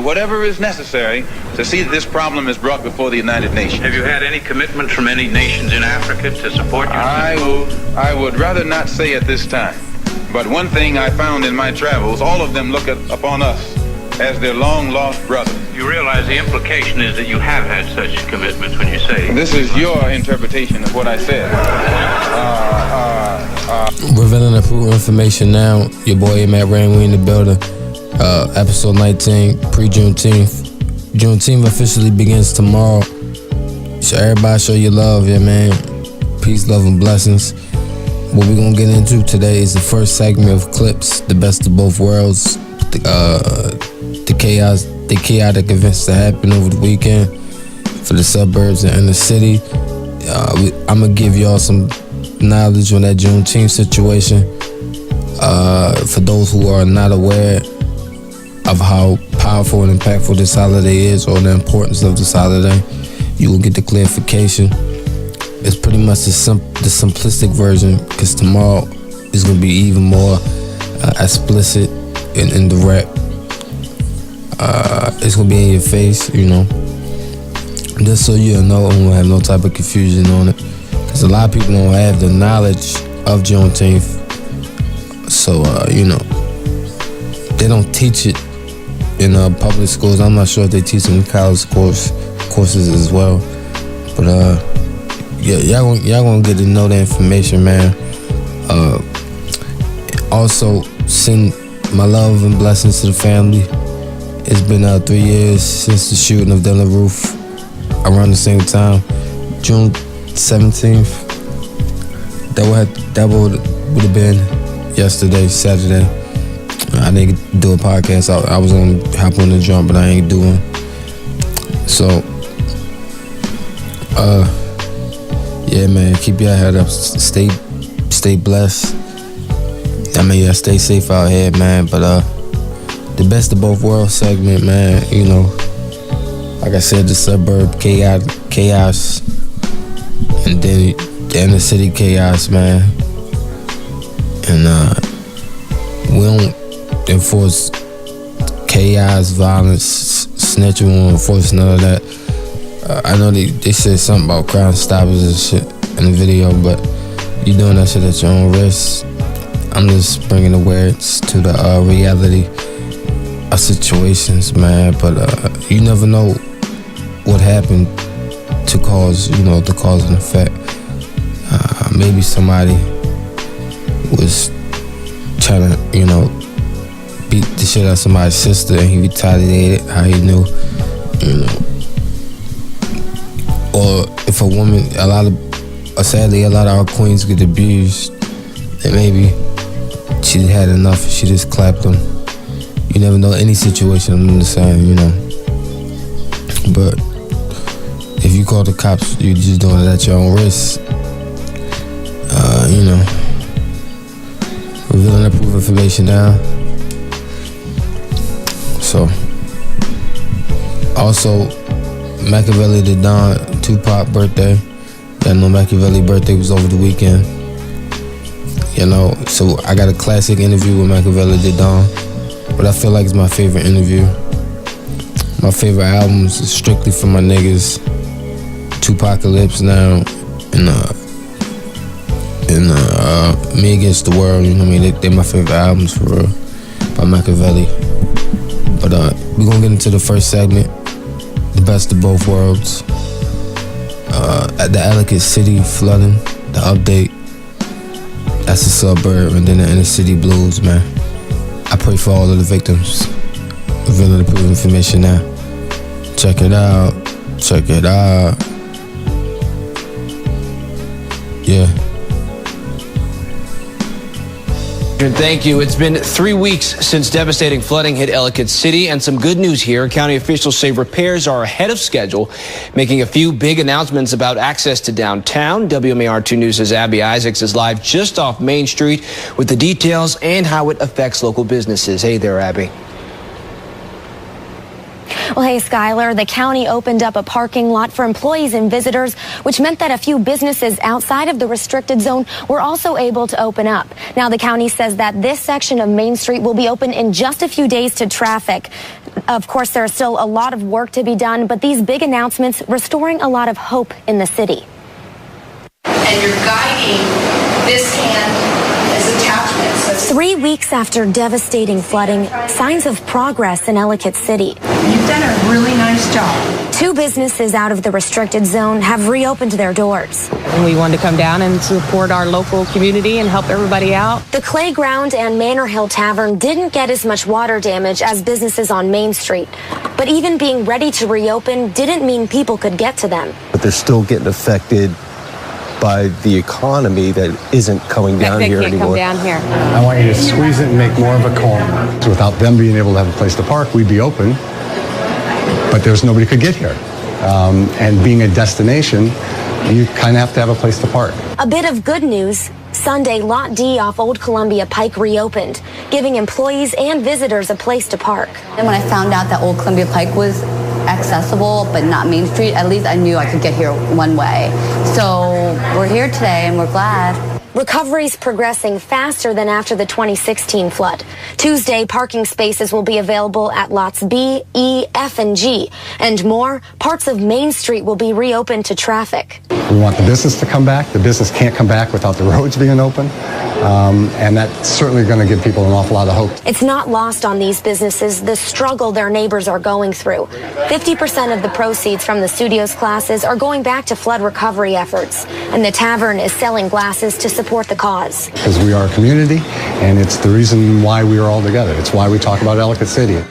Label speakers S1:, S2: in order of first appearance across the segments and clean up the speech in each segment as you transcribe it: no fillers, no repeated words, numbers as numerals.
S1: whatever is necessary to see that this problem is brought before the United Nations.
S2: Have you had any commitments from any nations in Africa to support you?
S1: I would rather not say at this time. But one thing I found in my travels, all of them look upon us as their long-lost brothers.
S2: You realize the implication is that you have had such commitments when you say...
S1: This is your interpretation of what I said.
S3: Revealing approved information now. Your boy AMac, R.A.I.N, we in the building. Episode 19, pre-Juneteenth. Juneteenth officially begins tomorrow. So everybody show your love, yeah, man. Peace, love, and blessings. What we're gonna get into today is the first segment of clips, the best of both worlds, the chaotic events that happened over the weekend for the suburbs and the city. I'm gonna give y'all some knowledge on that Juneteenth situation. For those who are not aware of how powerful and impactful this holiday is, or the importance of this holiday, you will get the clarification. It's pretty much the simplistic version, because tomorrow is going to be even more explicit and direct. It's going to be in your face, you know. Just so you know, and won't have no type of confusion on it. Because a lot of people don't have the knowledge of Juneteenth. So, you know, they don't teach it in public schools. I'm not sure if they teach it in college courses as well. But, yeah, y'all gonna get to know the information, man. Also, send my love and blessings to the family. It's been 3 years since the shooting of Dylan Roof, around the same time, June 17th. That would have been yesterday, Saturday. I didn't do a podcast. I was gonna hop on the jump, but I ain't doing. So, yeah, man, keep your head up. Stay blessed. I mean, yeah, stay safe out here, man. But the best of both worlds segment, man. You know, like I said, the suburb chaos, and then the inner city chaos, man. And we don't enforce chaos, violence, snitching. We don't enforce none of that. I know they said something about Crime Stoppers and shit in the video, but you doing that shit at your own risk. I'm just bringing awareness to the reality of situations, man. But you never know what happened to cause, you know, the cause and effect. Maybe somebody was trying to, you know, beat the shit out of somebody's sister, and he retaliated how he knew, you know. Or if a woman, sadly, a lot of our queens get abused, and maybe she had enough, she just clapped them. You never know any situation under the sun, you know. But if you call the cops, you're just doing it at your own risk. You know, revealing approved information down. So, also, Machiavelli the Don, Tupac birthday. Y'all know Machiavelli birthday was over the weekend. You know, so I got a classic interview with Machiavelli the Don, but I feel like it's my favorite interview. My favorite albums is strictly for my niggas, Tupacalypse now, and Me Against the World. You know what I mean? They're my favorite albums for real, by Machiavelli. But we're gonna get into the first segment, the best of both worlds. At the Ellicott City flooding, the update. That's the suburb, and then the inner city blues, man. I pray for all of the victims. Revealing the approved information now. Check it out. Check it out. Yeah.
S4: Thank you. It's been 3 weeks since devastating flooding hit Ellicott City, and some good news here. County officials say repairs are ahead of schedule, making a few big announcements about access to downtown. WMAR2 News' Abby Isaacs is live just off Main Street with the details and how it affects local businesses. Hey there, Abby.
S5: Well, hey, Skylar, the county opened up a parking lot for employees and visitors, which meant that a few businesses outside of the restricted zone were also able to open up. Now, the county says that this section of Main Street will be open in just a few days to traffic. Of course, there is still a lot of work to be done, but these big announcements restoring a lot of hope in the city.
S6: And you're guiding this hand as attachments.
S5: 3 weeks after devastating flooding, signs of progress in Ellicott City.
S6: You've done a really nice job.
S5: 2 businesses out of the restricted zone have reopened their doors.
S7: We wanted to come down and support our local community and help everybody out.
S5: The Clayground and Manor Hill Tavern didn't get as much water damage as businesses on Main Street. But even being ready to reopen didn't mean people could get to them.
S8: But they're still getting affected by the economy that isn't coming down here anymore.
S9: I want you to squeeze it and make more of a cone. Without them being able to have a place to park, we'd be open, but there's nobody could get here. And being a destination, you kind of have to have a place to park.
S5: A bit of good news. Sunday, Lot D off Old Columbia Pike reopened, giving employees and visitors a place to park.
S10: And when I found out that Old Columbia Pike was accessible but not Main Street, at least I knew I could get here one way. So we're here today and we're glad.
S5: Recovery's progressing faster than after the 2016 flood. Tuesday, parking spaces will be available at lots B, E, F, and G. And more, parts of Main Street will be reopened to traffic.
S9: We want the business to come back. The business can't come back without the roads being open. And that's certainly going to give people an awful lot of hope.
S5: It's not lost on these businesses the struggle their neighbors are going through. 50% of the proceeds from the studio's classes are going back to flood recovery efforts. And the tavern is selling glasses to support the cause.
S9: Because we are a community, and it's the reason why we are all together. It's why we talk about Ellicott City.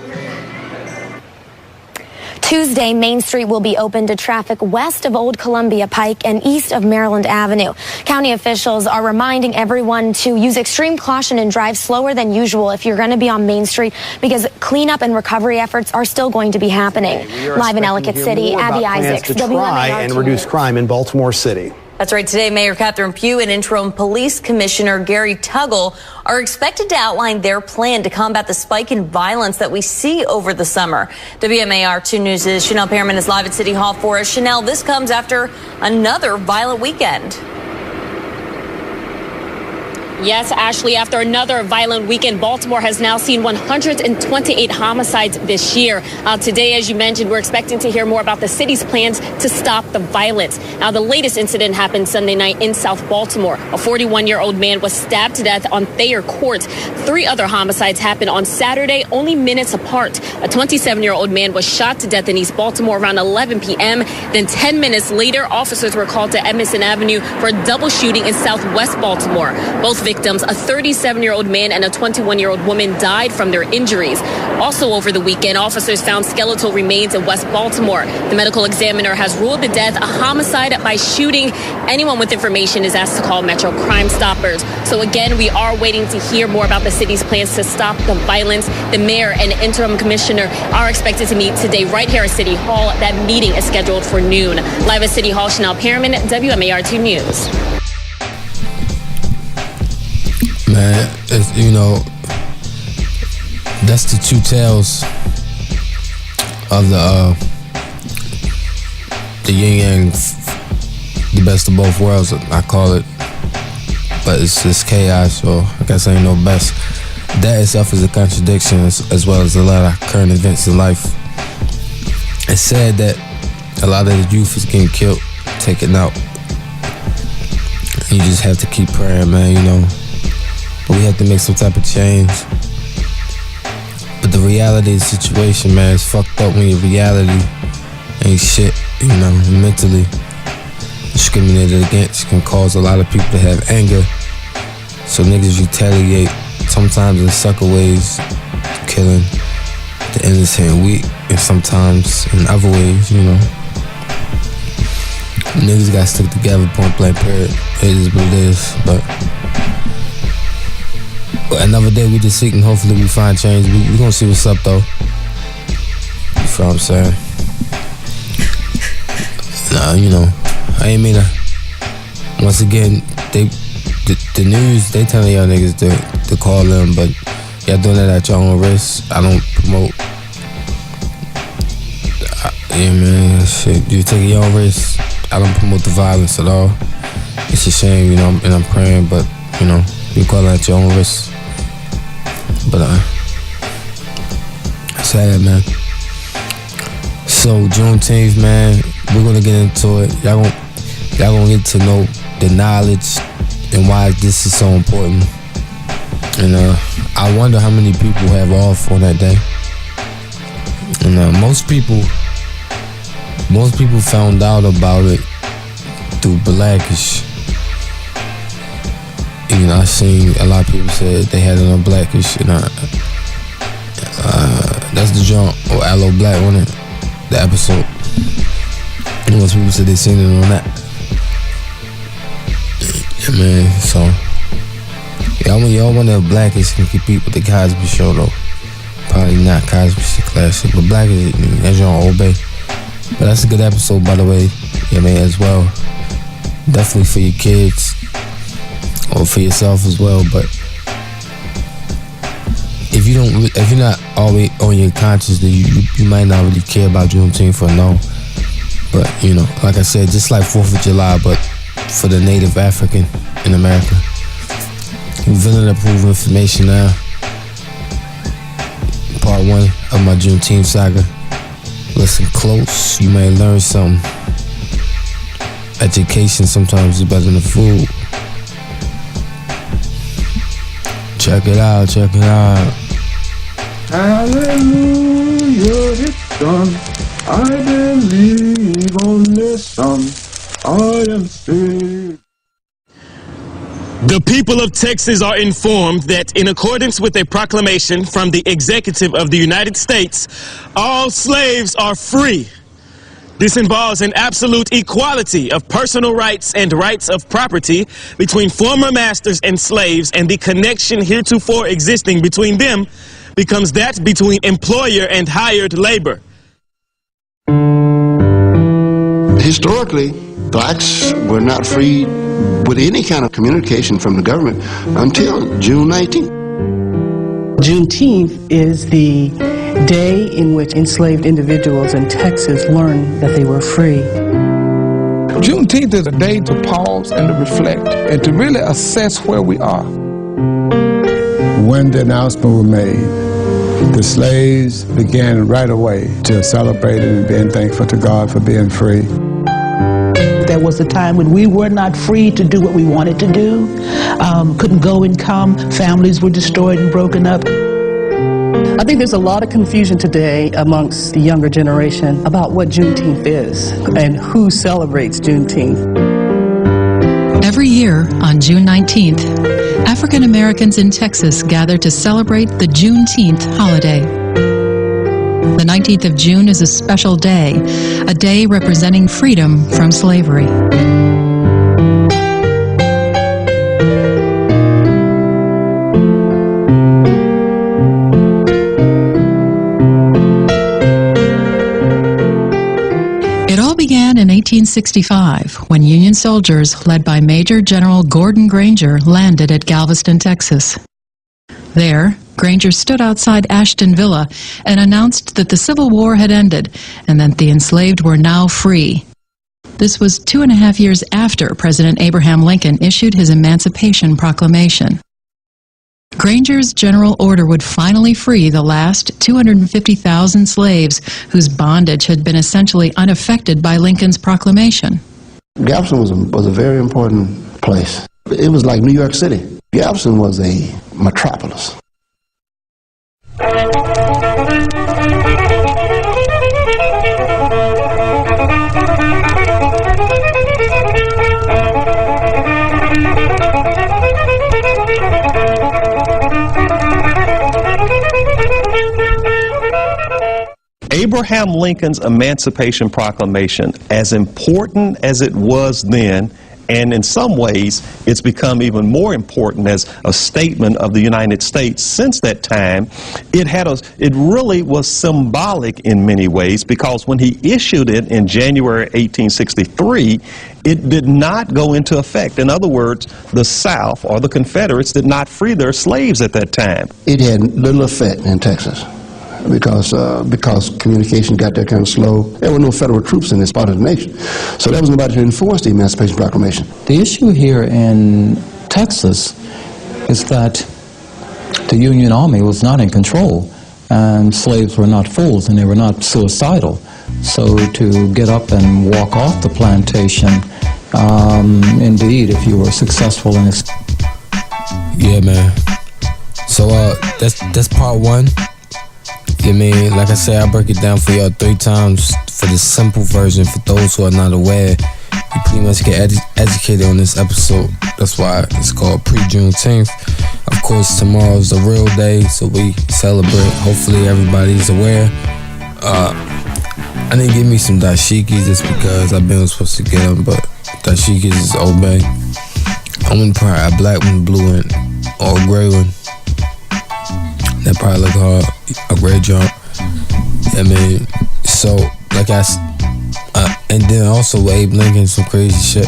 S5: Tuesday, Main Street will be open to traffic west of Old Columbia Pike and east of Maryland Avenue. County officials are reminding everyone to use extreme caution and drive slower than usual if you're going to be on Main Street, because cleanup and recovery efforts are still going to be happening. Live in Ellicott City, Abby Isaacs,
S11: to try and reduce crime in Baltimore City.
S12: That's right. Today, Mayor Catherine Pugh and Interim Police Commissioner Gary Tuggle are expected to outline their plan to combat the spike in violence that we see over the summer. WMAR 2 News' Chanel Pearman is live at City Hall for us. Chanel, this comes after another violent weekend.
S13: Yes, Ashley, after another violent weekend, Baltimore has now seen 128 homicides this year. Today, as you mentioned, we're expecting to hear more about the city's plans to stop the violence. Now, the latest incident happened Sunday night in South Baltimore. A 41-year-old man was stabbed to death on Thayer Court. 3 other homicides happened on Saturday, only minutes apart. A 27-year-old man was shot to death in East Baltimore around 11 p.m. Then 10 minutes later, officers were called to Emerson Avenue for a double shooting in Southwest Baltimore. Both victims, a 37-year-old man and a 21-year-old woman, died from their injuries. Also over the weekend, officers found skeletal remains in West Baltimore. The medical examiner has ruled the death a homicide by shooting. Anyone with information is asked to call Metro Crime Stoppers. So again, we are waiting to hear more about the city's plans to stop the violence. The mayor and interim commissioner are expected to meet today right here at City Hall. That meeting is scheduled for noon. Live at City Hall, Chanel Pearman, WMAR 2 News.
S3: Man, it's, you know, that's the 2 tales of the yin yang, the best of both worlds, I call it. But it's just chaos, so I guess ain't no best. That itself is a contradiction, as well as a lot of current events in life. It's sad that a lot of the youth is getting killed, taken out. You just have to keep praying, man, you know. But we have to make some type of change. But the reality of the situation, man, is fucked up when your reality ain't shit, you know, mentally. Discriminated against can cause a lot of people to have anger. So niggas retaliate, sometimes in sucker ways, killing the innocent and weak, and sometimes in other ways, you know. Niggas gotta stick together, point blank period. It is what it is, but another day we just seeking, hopefully we find change. We gonna see what's up though. You feel what I'm saying? Nah, you know, I ain't mean to. Once again, the news, they telling y'all niggas to call them, but y'all doing that at your own risk. I don't promote. Yeah, man, shit, you taking your own risk. I don't promote the violence at all. It's a shame, you know, and I'm praying, but, you know, you call it at your own risk. But, sad, man. So Juneteenth, man, we're gonna get into it. Y'all gonna get to know the knowledge and why this is so important. And I wonder how many people have off on that day. And most people found out about it through Blackish. You know, I seen a lot of people said they had it on Blackish, and that's the jump, or Aloe Black on it, the episode. And most people said they seen it on that. Yeah, man, so y'all wonder if Blackish can compete with the Cosby Show, though. Probably not. Cosby's a classic, but Blackish, that's your own Obey. But that's a good episode, by the way. Yeah, man, as well. Definitely for your kids or for yourself as well. But if you're not always on your conscience, then you might not really care about Juneteenth or no. But you know, like I said, just like 4th of July, but for the Native African in America. Villain approved information now. Part 1 of my Juneteenth saga. Listen close, you may learn something. Education sometimes is better than food. Check it out, check it out.
S14: Hallelujah, it's done. I believe on this song. I am saved.
S15: The people of Texas are informed that in accordance with a proclamation from the Executive of the United States, all slaves are free. This involves an absolute equality of personal rights and rights of property between former masters and slaves, and the connection heretofore existing between them becomes that between employer and hired labor.
S16: Historically, blacks were not free with any kind of communication from the government until June 19th.
S17: Juneteenth is the day in which enslaved individuals in Texas learned that they were free.
S18: Juneteenth is a day to pause and to reflect and to really assess where we are.
S9: When the announcement was made, the slaves began right away to celebrate and being thankful to God for being free.
S19: There was a time when we were not free to do what we wanted to do, couldn't go and come, families were destroyed and broken up.
S17: I think there's a lot of confusion today amongst the younger generation about what Juneteenth is and who celebrates Juneteenth.
S20: Every year on June 19th, African Americans in Texas gather to celebrate the Juneteenth holiday. The 19th of June is a special day, a day representing freedom from slavery. It all began in 1865 when Union soldiers led by Major General Gordon Granger landed at Galveston, Texas. There, Granger stood outside Ashton Villa and announced that the Civil War had ended and that the enslaved were now free. This was 2.5 years after President Abraham Lincoln issued his Emancipation Proclamation. Granger's general order would finally free the last 250,000 slaves whose bondage had been essentially unaffected by Lincoln's proclamation.
S16: Galveston was a very important place. It was like New York City. Galveston was a metropolis.
S8: Abraham Lincoln's Emancipation Proclamation, as important as it was then, and in some ways it's become even more important as a statement of the United States since that time, it really was symbolic in many ways, because when he issued it in January 1863, it did not go into effect. In other words, the South or the Confederates did not free their slaves at that time.
S16: It had little effect in Texas because communication got there kind of slow. There were no federal troops in this part of the nation, so there was nobody to enforce the Emancipation Proclamation.
S21: The issue here in Texas is that the Union Army was not in control, and slaves were not fools and they were not suicidal. So to get up and walk off the plantation, indeed, if you were successful in this.
S3: Yeah, man. So that's part one. I mean, like I said, I break it down for y'all 3 times for the simple version. For those who are not aware, you pretty much get educated on this episode. That's why it's called pre-Juneteenth. Of course, tomorrow's the real day, so we celebrate. Hopefully, everybody's aware. I didn't get me some dashikis just because I've been supposed to get them, but dashikis is obey. I'm gonna probably a black one, blue one, or a gray one. That probably look hard. A gray jump. I mean, so like and then also Abe Lincoln, some crazy shit.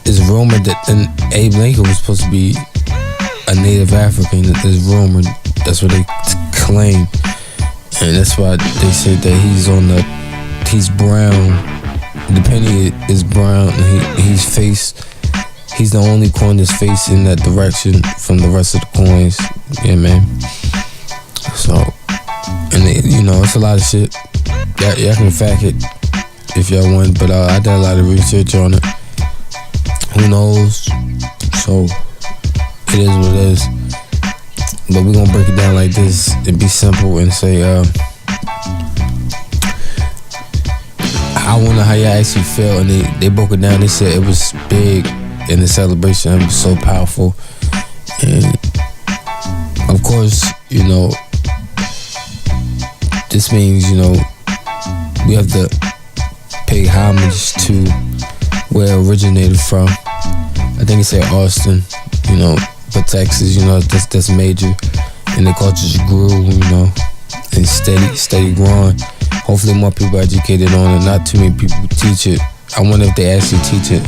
S3: It's rumored that Abe Lincoln was supposed to be a Native African. It's rumored. That's what they claim, and that's why they say that he's brown. The penny is brown. And he's the only coin that's facing that direction from the rest of the coins. Yeah, man. So, and it's a lot of shit. Y'all can fact it if y'all want, but I did a lot of research on it. Who knows? So, it is what it is. But we're gonna break it down like this and be simple and say, I wonder how y'all actually feel. And they broke it down. They said it was big in the celebration. It was so powerful. And of course, this means, we have to pay homage to where it originated from. I think it said Austin, but Texas, that's major. And the culture just grew, and steady growing. Hopefully more people are educated on it. Not too many people teach it. I wonder if they actually teach it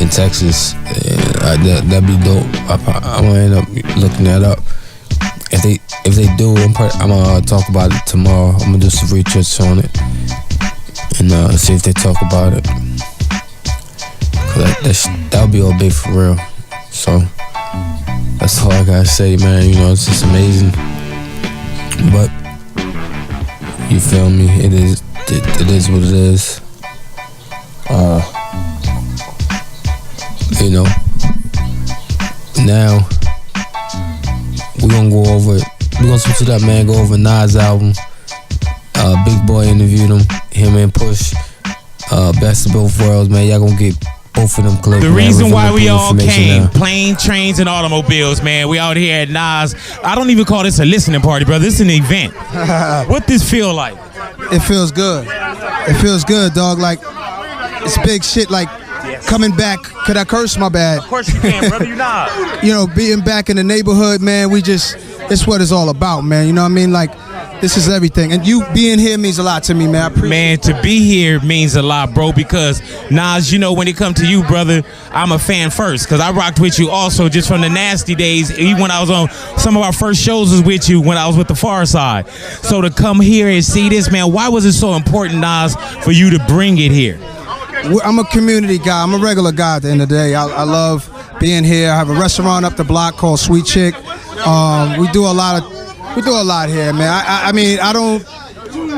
S3: in Texas. That'd be dope. I'm gonna end up looking that up. If they do, I'm gonna talk about it tomorrow. I'm gonna do some research on it and see if they talk about it. Cause that'll be all big for real. So that's all I gotta say, man. It's just amazing. But you feel me? It is what it is. Now we're gonna go over it. We're gonna switch it up, man. Go over Nas' album. Big Boy interviewed him and Push. Best of both worlds, man. Y'all gonna get both of them clips.
S2: The reason why we all came, plane, trains, and automobiles, man. We out here at Nas. I don't even call this a listening party, brother. This is an event. What this feel like?
S22: It feels good. It feels good, dog. Like, it's big shit. Like, coming back. Could I curse? My bad.
S2: Of course you can, brother. You not.
S22: Being back in the neighborhood, man. It's what it's all about, man. You know what I mean? Like, this is everything. And you being here means a lot to me, man.
S2: Man, to be here means a lot, bro, because Nas, when it comes to you, brother, I'm a fan first, because I rocked with you also just from the nasty days. Even when I was on some of our first shows was with you when I was with the Far Side. So to come here and see this, man, why was it so important, Nas, for you to bring it here?
S22: I'm a community guy. I'm a regular guy at the end of the day. I love being here. I have a restaurant up the block called Sweet Chick. We do a lot here, man.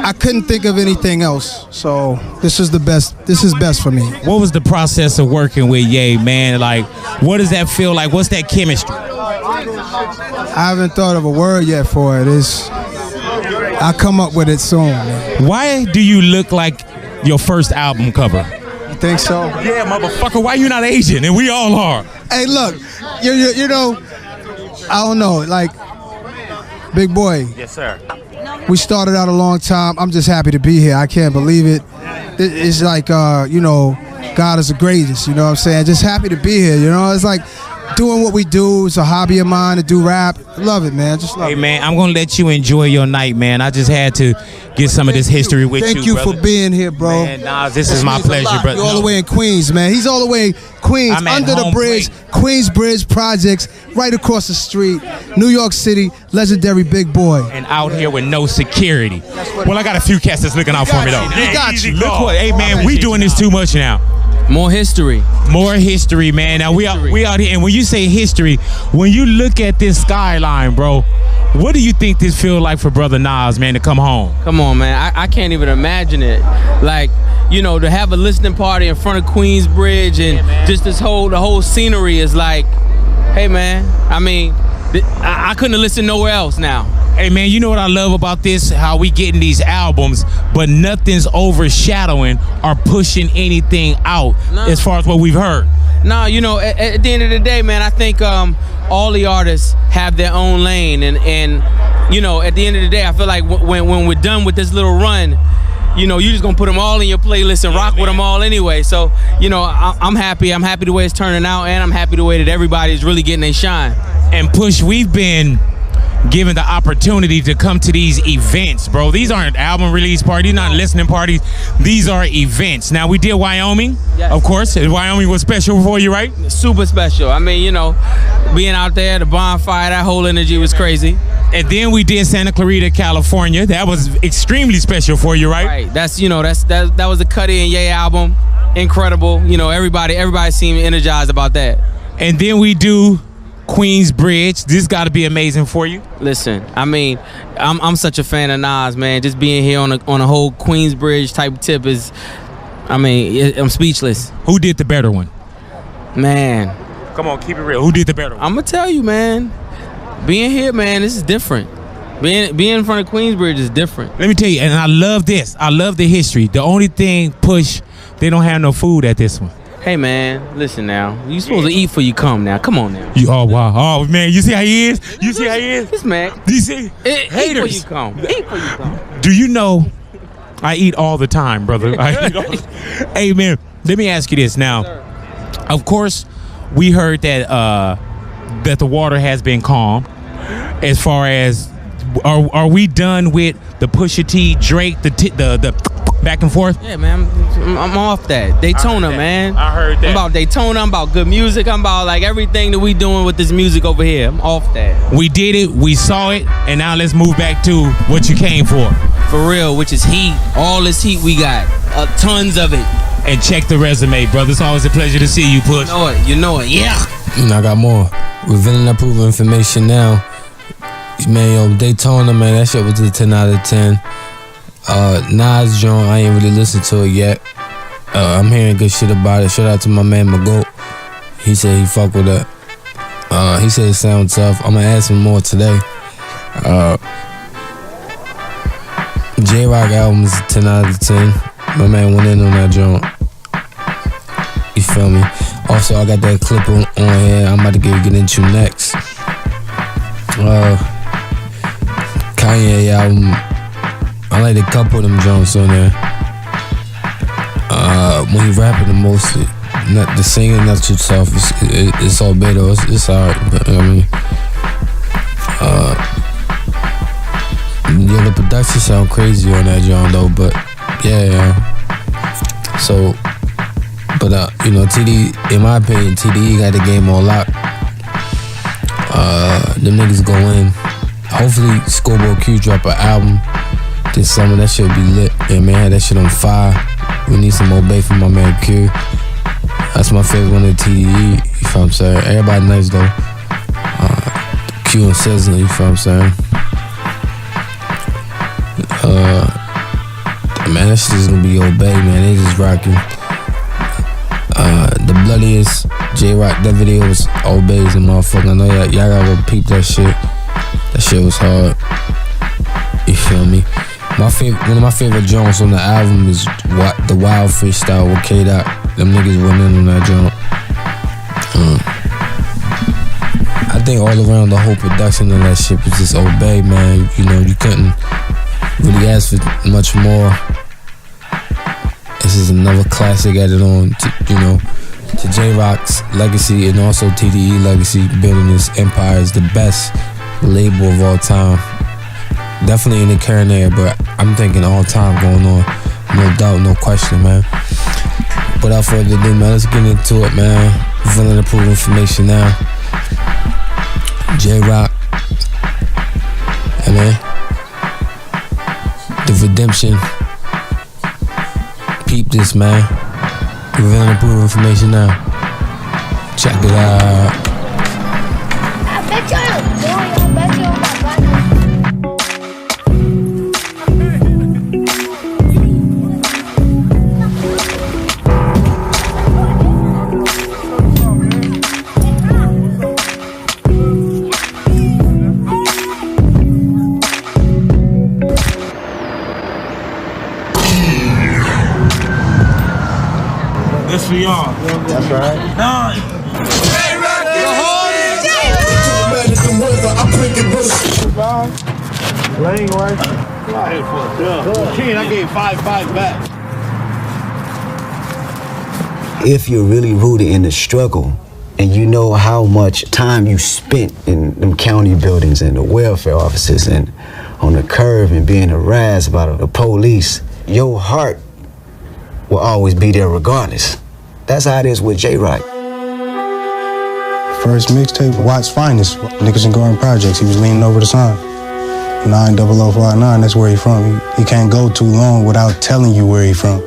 S22: I couldn't think of anything else. So this is the best. This is best for me.
S2: What was the process of working with Ye, man? Like, what does that feel like? What's that chemistry?
S22: I haven't thought of a word yet for it. I'll come up with it soon, man.
S2: Why do you look like your first album cover?
S22: You think so?
S2: Yeah, motherfucker. Why you not Asian? And we all are.
S22: Hey, look. I don't know. Like, Big Boy.
S2: Yes, sir.
S22: We started out a long time. I'm just happy to be here. I can't believe it. It's like, God is the greatest. You know what I'm saying? Just happy to be here. It's like doing what we do. It's a hobby of mine to do rap. Love it, man. Just love it.
S2: Hey, man, I'm going to let you enjoy your night, man. I just had to get some of this history with you,
S22: Thank you
S2: brother.
S22: for being here, bro.
S2: Man, Nas, this is my pleasure, brother.
S22: You're all the way in Queens, man. He's all the way Queens, under the bridge, Queensbridge Projects, right across the street, New York City, legendary Big Boy.
S2: And out here with no security. Well, I got a few cats that's looking out for me, though.
S22: We got you.
S2: Look what, hey, man, we doing this too much now.
S4: More history,
S2: man. Now we out here, and when you say history, when you look at this skyline, bro, What do you think this feel like for Brother Nas, man, to come home?
S1: Come on, man. I can't even imagine it. Like, you know, to have a listening party in front of Queensbridge and just the whole scenery is like, hey, man, I mean, I couldn't have listened nowhere else now.
S2: Hey, man, you know what I love about this? How we getting these albums, but nothing's overshadowing or pushing anything out as far as what we've heard.
S1: No, you know, at the end of the day, man, I think all the artists have their own lane. And you know, at the end of the day, I feel like when we're done with this little run, you know, you're just going to put them all in your playlist and rock with them all anyway. So, you know, I'm happy. I'm happy the way it's turning out, and I'm happy the way that everybody's really getting their shine.
S2: And Push, we've been given the opportunity to come to these events, bro. These aren't album release parties, not listening parties. These are events. Now, we did Wyoming, of course. Wyoming was special for you, right?
S1: Super special. I mean, you know, being out there, the bonfire, that whole energy was crazy.
S2: And then we did Santa Clarita, California. That was extremely special for you, right?
S1: Right. That's, you know, that was the Cudi and Ye album. Incredible. You know, everybody seemed energized about that.
S2: And then we do Queensbridge. This got to be amazing for you.
S1: Listen, I mean, I'm such a fan of Nas, man. Just being here on a whole Queensbridge type tip is, I mean, I'm speechless.
S2: Who did the better one?
S1: Man.
S2: Come on, keep it real. Who did the better one?
S1: I'm going to tell you, man. Being here, man, this is different. Being in front of Queensbridge is different.
S2: Let me tell you, and I love this. I love the history. The only thing, Push, they don't have no food at this one.
S1: Hey, man, listen now. You supposed to eat before you come now. Come on now.
S2: Oh, wow. Oh, man, you see how he is? You see how he is?
S1: This man.
S2: You see?
S1: Haters. Eat before you come.
S2: Eat before you come. Do you know I eat all the time, brother? Hey, man, let me ask you this now. Of course, we heard that that the water has been calm. As far as, are we done with the Pusha T, Drake, the back and forth?
S1: Yeah, man, I'm off that. Daytona, man.
S2: I heard that.
S1: I'm about Daytona. I'm about good music. I'm about like everything that we doing with this music over here. I'm off that.
S2: We did it. We saw it. And now let's move back to what you came for.
S1: For real, which is heat. All this heat we got. Tons of it.
S2: And check the resume, brother. It's always a pleasure to see you, Push.
S1: You know it. Yeah.
S3: I got more. Revealing approval information now. Man, yo, Daytona, man, that shit was a 10 out of 10. Nas joint, I ain't really listened to it yet. I'm hearing good shit about it. Shout out to my man Magoat. He said he fuck with it. He said it sounds tough. I'm gonna ask him more today. J-Rock album is 10 out of 10. My man went in on that joint. You feel me? Also, I got that clip on here I'm about to get into next. Kanye album, I like a couple of them joints on there. When he rapping the most, not the singing not too tough. It's all better. It's alright, but I mean, yeah, the production sound crazy on that joint though. But yeah. So, but you know, TD, in my opinion, TDE got the game on lock. Them niggas go in. Hopefully, Schoolboy Q drop an album this summer. That shit be lit. Yeah, man, that shit on fire. We need some more bait from my man Q. That's my favorite one of TDE. You feel what I'm saying? Everybody nice though. Q and SZA, you feel what I'm saying? Man, that shit is gonna be Obey, man. They just rocking. The bloodiest J-Rock, that video was Obey's and motherfucker. I know y'all gotta go peep that shit. That shit was hard. You feel me? One of my favorite joints on the album is the Wild Freestyle with K-Dot. Them niggas went in on that joint. I think all around the whole production of that shit was just Obey, man. You know, you couldn't really ask for much more. This is another classic added on to, you know, to J-Rock's legacy and also TDE legacy. Building this empire is the best label of all time. Definitely in the current era, but I'm thinking all time going on. No doubt, no question, man. Without further ado, man, let's get into it, man. Villain approved information now. J-Rock. Hey, man. The Redemption. Peep this, man. Villain approved information now. Check it out.
S6: I bet you
S2: This for y'all.
S11: That's right.
S2: Nah.
S11: Lane, right? King, I gave 5-5 back.
S6: If you're really rooted in the struggle and you know how much time you spent in them county buildings and the welfare offices and on the curb and being harassed by the police, your heart will always be there regardless. That's how it is with J-Rock.
S7: First mixtape, Watts Finest, Niggas and Garden Projects. He was leaning over the sign. 90059, that's where he from. He can't go too long without telling you where he from.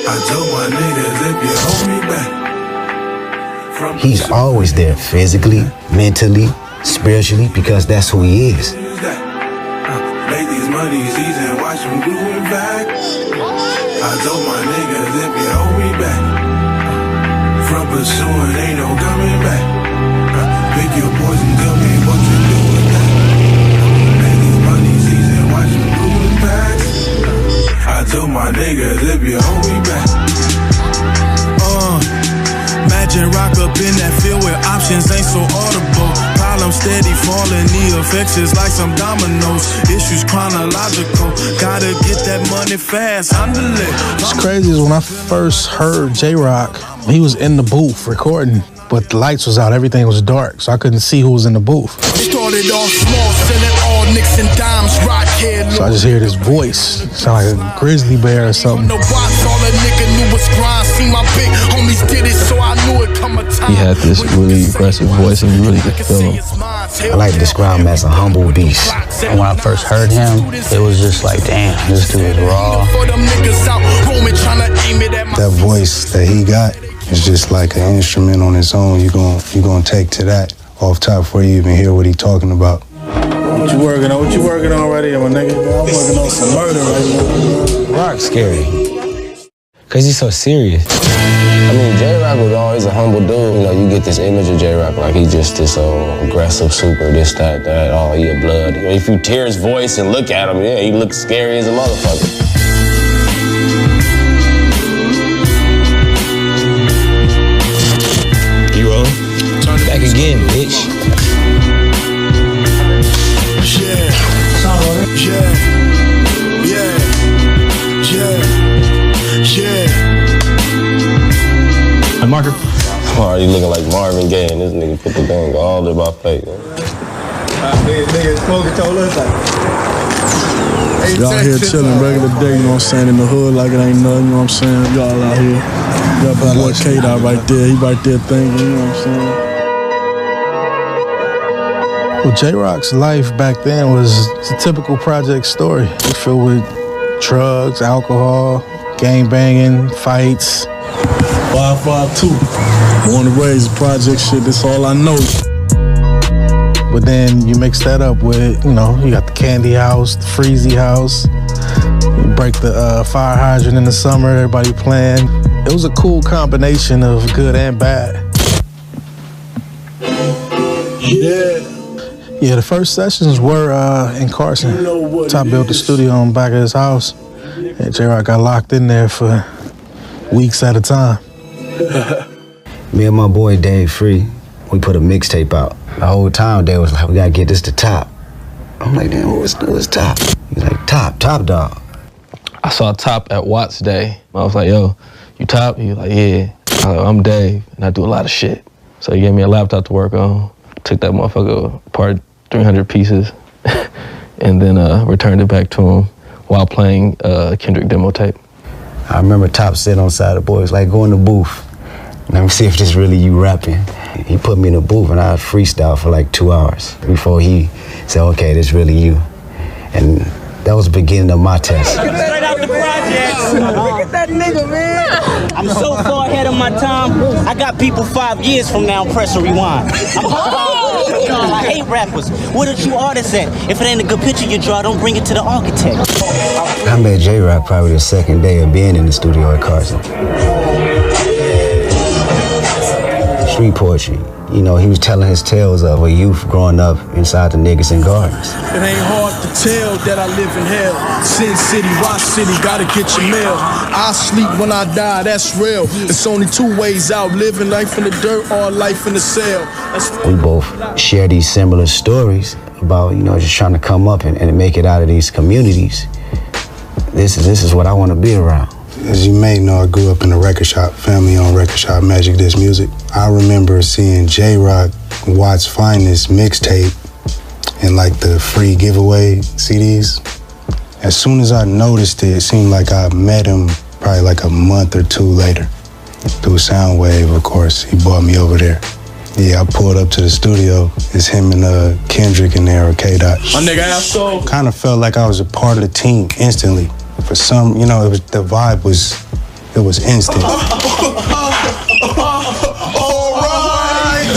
S14: I told my niggas if you hold me back.
S6: He's always there physically, mentally, spiritually, because that's who he is.
S14: Make these monies easy and watch them do it back. I told my niggas if you hold me back. From pursuing ain't no coming back. Pick your poison, tell me what you do with that. Make these monies easy and watch them do it back. I told my niggas if you hold me back.
S23: Imagine rock up in that field where options ain't so audible. Problems steady falling, the effects is like some dominoes. Issues chronological, gotta get that money fast, handle it.
S18: What's crazy is when I first heard J-Rock, he was in the booth recording, but the lights was out, everything was dark, so I couldn't see who was in the booth.
S23: Started off small, selling all nicks and dimes, rock head.
S18: So I just hear this voice, sound like a grizzly bear or something.
S23: The watch, all a nigga knew was grind. See my big homies did it, so I knew it come a time.
S3: He had this really aggressive voice and you really could feel him.
S6: I like to describe him as a humble beast.
S24: And when I first heard him, it was just like, damn, this dude is raw.
S7: That voice that he got is just like an instrument on its own. You're gonna take to that off top before you even hear what he's talking about.
S18: What you working on? What you working on right here, my nigga? I'm working on some murder right now.
S3: Rock's scary, cause he's so serious. I mean, J-Rock was always a humble dude. You know, you get this image of J-Rock like he's just this aggressive, super, this, that, oh, he a blood. You know, if you hear his voice and look at him, yeah, he looks scary as a motherfucker. You rolling? Back again, bitch.
S18: A marker.
S3: I'm already looking like Marvin Gaye, and this nigga put the thing all in my face.
S18: Y'all here chilling regular day, you know what I'm saying, in the hood like it ain't nothing, you know what I'm saying? Y'all out here. Got my boy K-Dot right there, he right there thinking, you know what I'm saying? Well, J-Rock's life back then was a typical project story. It filled with drugs, alcohol, gang banging, fights. 552. Born and raised project shit, that's all I know. But then you mix that up with, you know, you got the candy house, the freezy house. You break the fire hydrant in the summer, everybody playing. It was a cool combination of good and bad. Yeah, the first sessions were in Carson. Top built the studio on the back of his house. And J-Rock got locked in there for weeks at a time.
S6: Me and my boy Dave Free, we put a mixtape out. The whole time Dave was like, we gotta get this to Top. I'm like, damn, what's Top? He's like, Top Dog.
S3: I saw Top at Watts Day. I was like, yo, you Top? He was like, yeah. I was like, I'm Dave, and I do a lot of shit. So he gave me a laptop to work on, took that motherfucker apart 300 pieces, and then returned it back to him while playing Kendrick demo tape.
S6: I remember Top sitting on the side of the boys, like, go in the booth. Let me see if this really you rapping. He put me in the booth and I freestyled for like 2 hours before he said, okay, this really you. And that was the beginning of my test.
S25: Straight out the projects. Look at that nigga, man. I'm so far ahead of my time. I got people 5 years from now press or rewind. I hate rappers. Where did you artists at? If it ain't a good picture you draw, don't bring it to the architect.
S6: I met J-Rock probably the second day of being in the studio at Carson. Street poetry, you know, he was telling his tales of a youth growing up inside the niggas and gardens.
S23: It ain't hard to tell that I live in hell. Sin City, Rock City, gotta get your mail. I sleep when I die, that's real. It's only two ways out, living life in the dirt or life in the cell.
S6: We both share these similar stories about, you know, just trying to come up and make it out of these communities. This is what I want to be around.
S7: As you may know, I grew up in a record shop, family-owned record shop, Magic Disc Music. I remember seeing J-Rock Watt's Finest mixtape and like the free giveaway CDs. As soon as I noticed it, it seemed like I met him probably like a month or two later. Through Soundwave, of course, he brought me over there. Yeah, I pulled up to the studio. It's him and Kendrick in there, or K-Dot.
S23: My nigga asshole.
S7: Kind of felt like I was a part of the team instantly. For some, you know, the vibe was instant.
S23: All right.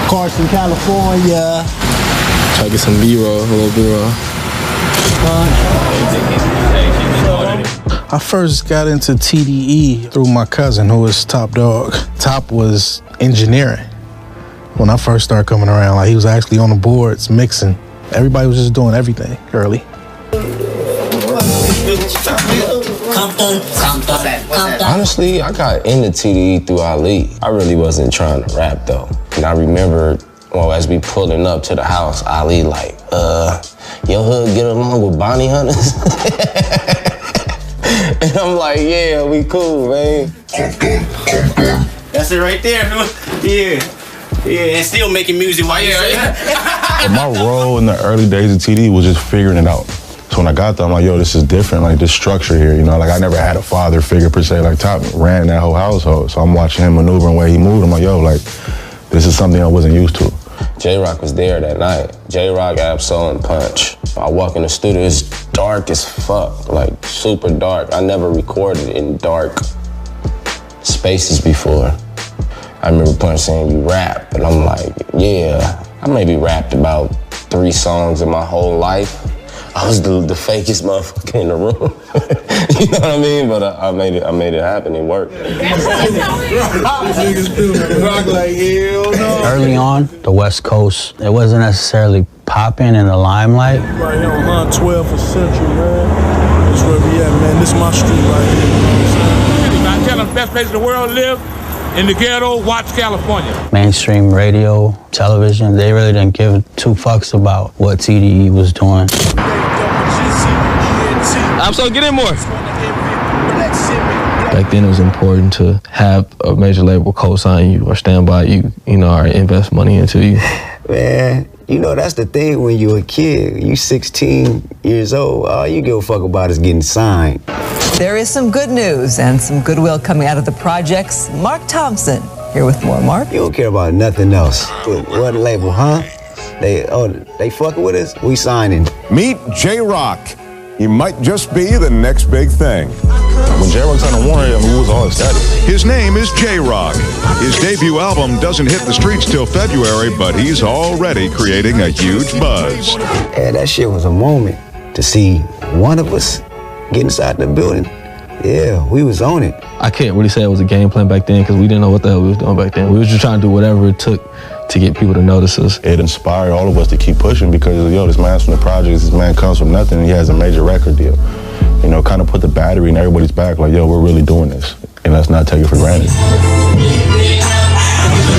S25: Carson, California.
S3: Try to get some B-roll, a little B-roll.
S18: I first got into TDE through my cousin, who was Top Dog. Top was engineering. When I first started coming around, like he was actually on the boards mixing. Everybody was just doing everything early.
S3: Honestly, I got into TDE through Ali. I really wasn't trying to rap though. And I remember, well, as we pulling up to the house, Ali like, your hood get along with bounty hunters? And I'm like, yeah, we cool, man.
S25: That's it right there, yeah. Yeah, and still making music while you're
S5: My role in the early days of TDE was just figuring it out. So when I got there, I'm like, yo, this is different, like this structure here, you know, like I never had a father figure per se, like Top ran that whole household. So I'm watching him maneuver and the way he moved. I'm like, yo, like, this is something I wasn't used to.
S3: J-Rock was there that night. J-Rock, Absol, and Punch. I walk in the studio, it's dark as fuck, like super dark. I never recorded in dark spaces before. I remember Punch saying, you rap, and I'm like, yeah. I maybe rapped about 3 songs in my whole life. I was the fakest motherfucker in the room. You know what I mean? But I made it happen, it worked.
S24: Early on, the West Coast, it wasn't necessarily popping in the limelight.
S23: Right here on 12th Central, man. That's where we at, man. This is my street right here. You know what I'm saying?
S11: I tell them the best place in the world to live, in the ghetto, watch California.
S24: Mainstream radio, television, they really didn't give 2 fucks about what TDE was doing.
S3: I'm so get in more.
S10: Back then it was important to have a major label co-sign you or stand by you, you know, or invest money into you.
S6: Man, you know, that's the thing when you're a kid. You 16 years old, all you give a fuck about is getting signed.
S12: There is some good news and some goodwill coming out of the projects. Mark Thompson here with more. Mark?
S6: You don't care about nothing else. What label, huh? They fucking with us? We signing.
S13: Meet J-Rock. He might just be the next big thing.
S5: When J-Rock signed to Warner, I mean, we was all ecstatic.
S13: His name is J-Rock. His debut album doesn't hit the streets till February, but he's already creating a huge buzz.
S6: Yeah, that shit was a moment to see one of us get inside the building. Yeah, we was on it.
S10: I can't really say it was a game plan back then because we didn't know what the hell we was doing back then. We was just trying to do whatever it took to get people to notice us.
S5: It inspired all of us to keep pushing because, yo, this man's from the projects, this man comes from nothing, and he has a major record deal. You know, kind of put the battery in everybody's back, like, yo, we're really doing this, and let's not take it for granted.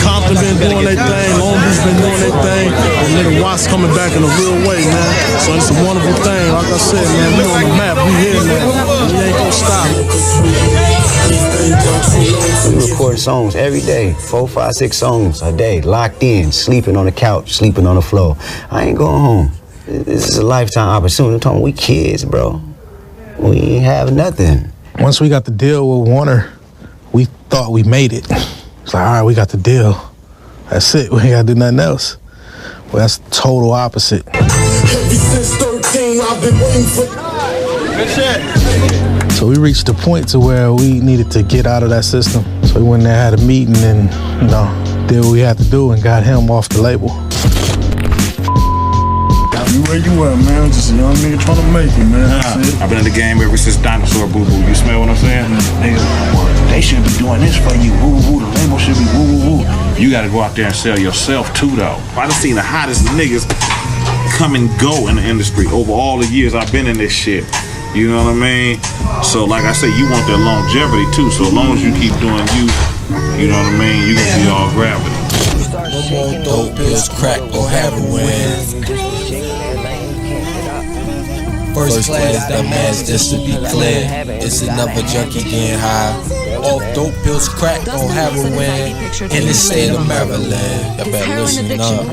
S23: Compton been doing their thing, Long Beach been doing their thing, and nigga Watts coming back in a real way, man. So it's a wonderful thing. Like I said, man, we on the map, we here now. We ain't gonna stop.
S6: We record songs every day, 4, 5, 6 songs a day, locked in, sleeping on the couch, sleeping on the floor. I ain't going home. This is a lifetime opportunity. I'm talking, we kids, bro. We ain't have nothing.
S18: Once we got the deal with Warner, we thought we made it. It's like, all right, we got the deal. That's it, we ain't gotta do nothing else. Well, that's the total opposite.
S23: Since 13, I've been waiting for... Good shit.
S18: So we reached a point to where we needed to get out of that system. So we went there, had a meeting, and, you know, did what we had to do and got him off the label.
S23: You where you at, man? Just a young nigga trying to make it, man.
S15: I've been in the game ever since Dinosaur Boo Boo. You smell what I'm saying? Nigga, well, they should be doing this for you. Woo woo. The label should be woo woo woo. You got to go out there and sell yourself too, though. I done seen the hottest niggas come and go in the industry over all the years I've been in this shit. You know what I mean? So like I say, you want that longevity too. So as long as you keep doing you know what I mean, you gonna be all gravity.
S3: No more dope pills, crack, or heroin. First class, dumbass, just to be clear. It's another junkie getting high. Off dope pills, crack, or heroin. In the state of Maryland. Y'all better listen up.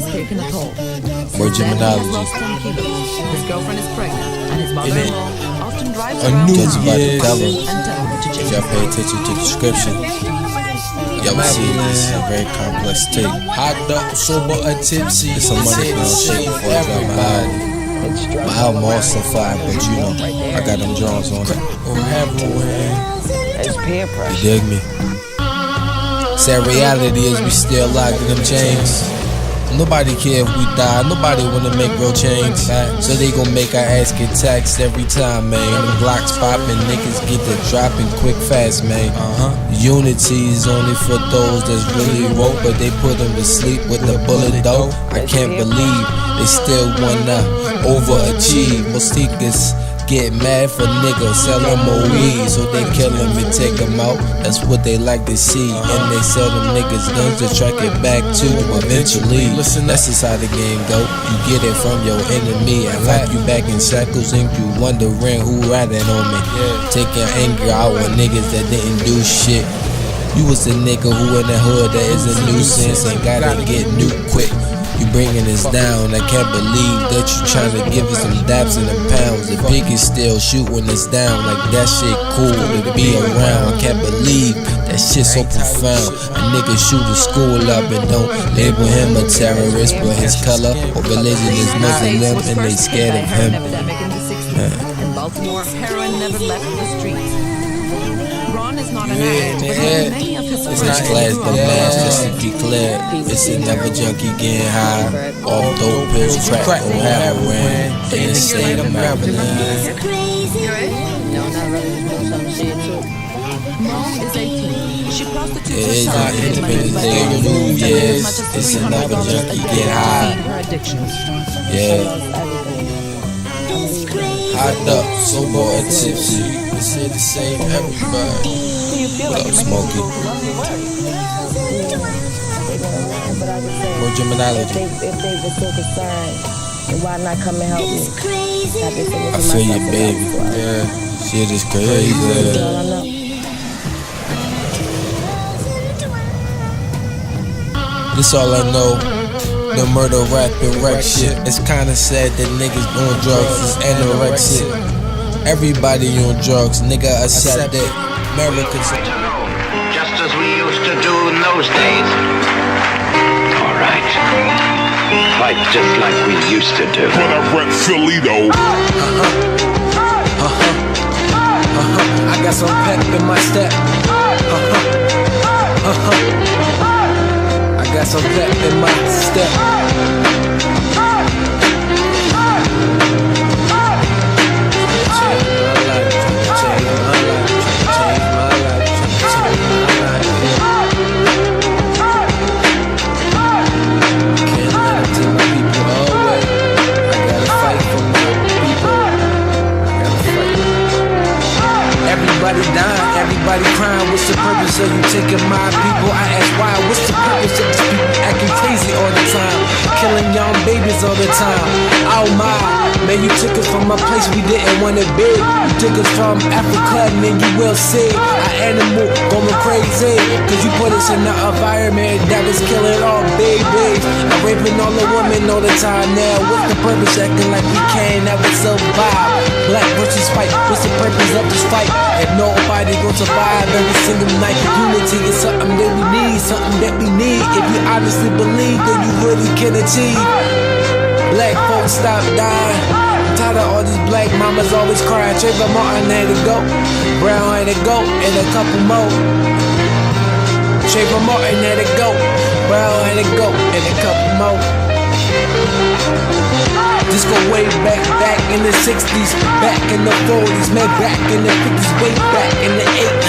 S3: More Geminiology.
S8: His girlfriend is pregnant, and his mother-in-law often drives
S3: A
S8: around
S3: new
S8: town
S3: year.
S8: and
S3: If y'all pay attention to the description, y'all will see this is a very complex tape. Hot up, sober, or tipsy. It's a money shit before I drop my album. My album also fire, but you know, I got them drums on it. Or heroin.
S9: It's peer pressure.
S3: You dig me? Sad reality is we still locked in them chains. Nobody care if we die, nobody wanna make real change. So they gon' make our ass get taxed every time, man. Them Glocks poppin', niggas get the dropping quick fast, man. Unity is only for those that's really woke, but they put them to sleep with the bullet though. I can't believe they still wanna overachieve. Most niggas get mad for niggas, sell them more weed, so they kill them and take them out. That's what they like to see, and they sell them niggas guns to track it back to them eventually. Listen, that's just how the game go. You get it from your enemy, and lock you back in shackles, and you wondering who ratting on me. Taking anger out on niggas that didn't do shit. You was a nigga who in the hood that is a nuisance and gotta get nuked quick. You bringing us down, I can't believe that you tryna give us some daps and them pounds. The biggest still shooting us down, like that shit cool to be around. I can't believe that shit so profound. A nigga shoot a school up and don't label him a terrorist, but his color or religion is Muslim and they scared of him.
S8: In Baltimore, heroin never left the streets. Ron is not an addict, but many of his
S3: First class, the mass, just to be clear. It's another junkie getting high. Off dope pills, crack, or heroin. In the state of Maryland.
S8: Mom is 18. She prostitutes
S3: It is
S8: herself
S3: an
S8: to
S3: Independence Day of New Year's. It's another junkie get high. Yeah. Hot up, sober, or tipsy. It's here to save everybody. What up, Smokey? More Geminiology.
S9: If they were so concerned, then why not come and help me?
S3: I feel you, baby. Yeah, shit is crazy. This all I know. The murder, rap, and wreck shit. It's kinda sad that niggas doing drugs is anorexic. Everybody on drugs, nigga, accept it. Americans.
S17: Just as we used to do in those days. Alright. Fight just like we used to do.
S19: When I rep Philly though.
S3: I got some pep in my step. I got some pep in my step. Everybody dying, everybody crying. What's the purpose of you taking my people? I ask why. What's the purpose of these people acting crazy all the time? Killing young babies all the time. Oh my, man, you took us from a place we didn't want to be. You took us from Africa and then you will see our animal going crazy. Cause you put us in an environment that was killing all babies. I'm raping all the women all the time now. What's the purpose acting like we can't ever survive? Black versus white, what's the purpose of this fight? If nobody gon' survive every single night. Unity is something that we need, something that we need. If you honestly believe, then you really can achieve. Black folks stop dying. I'm tired of all these black mamas always crying. Trayvon Martin had to go, Brown had to go, and a couple more. Trayvon Martin had to go, Brown had to go, and a couple more. Just go way back in the 60s, back in the 40s, man, back in the 50s, way back in the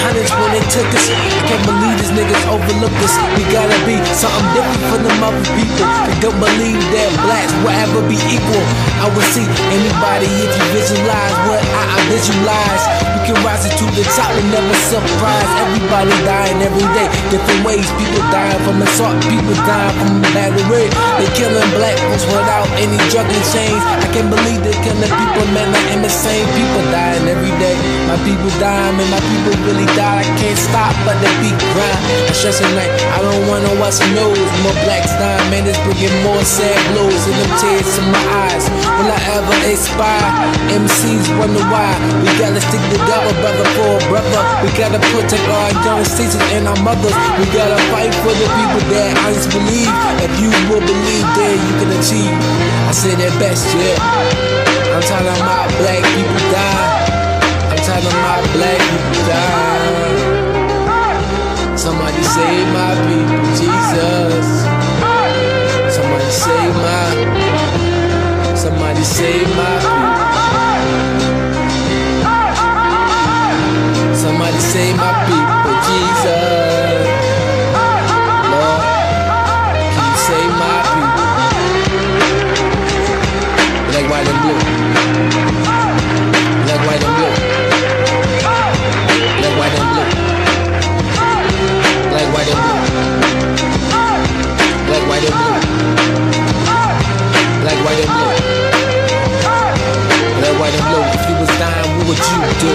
S16: hundreds when they took us. I can't believe these niggas overlooked us. We gotta be something different from them other people. They don't believe that blacks will ever be equal. I would see anybody if you visualize what I visualize. We can rise it to the top and never surprise. Everybody dying every day, different ways. People dying from assault, people dying from battery. They killing black folks without any drug and chains. I can't believe they killing people, man. I am insane. People dying every day. My people dying, man. My people really die. I can't stop, but the beat grind. I stress at night. I don't wanna watch the news. More blacks dying, man. It's bringing more sad blows and them tears in my eyes. Will I ever expire? MCs wonder why. We gotta stick together, brother for brother. We gotta protect our young sisters and our mothers. We gotta fight for the people that I just believe. If you will believe, then you can achieve. I say that best, yeah. I'm talking about black people die. I'm talking about black people die. Somebody save my people, Jesus. Somebody save my. Somebody save my people. Somebody save my people, Jesus. Lord, can you save my people? Black, white, and blue. Black, white, and blue. Black, white, and blue. Black, white, and blue. Black, white, and blue. Black, white, and blue. Black, white, and blue. If you was dying, what would you do?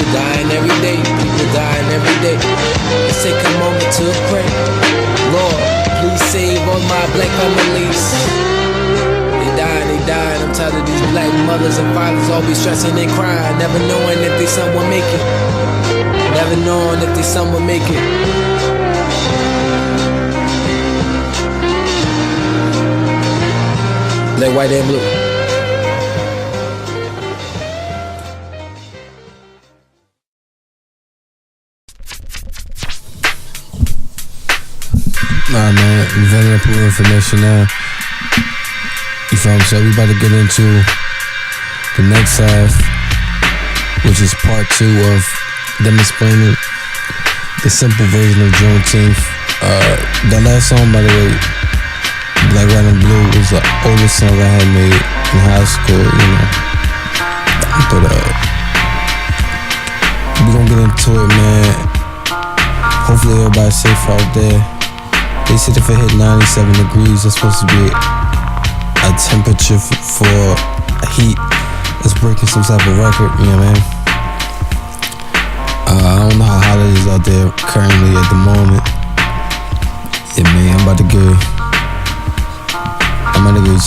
S16: Dying every day, people dying every day. Let's take a moment to pray. Lord, please save all my black families. They dying, I'm tired of these black mothers and fathers always stressing and crying, never knowing if they son will make it. Never knowing if they son will make it. Black, white, and blue.
S3: Nah, man, we've had enough information now. You feel what I'm saying? We about to get into the next half, which is part 2 of them explaining the simple version of Juneteenth. That last song, by the way, Black, White, and Blue, was the oldest song I had made in high school, you know. But we gonna get into it, man. Hopefully everybody's safe out there. They said if it hit 97 degrees, that's supposed to be a temperature for a heat that's breaking some type of record, you know what I mean? I don't know how hot it is out there currently at the moment. Yeah, man, I'm about to go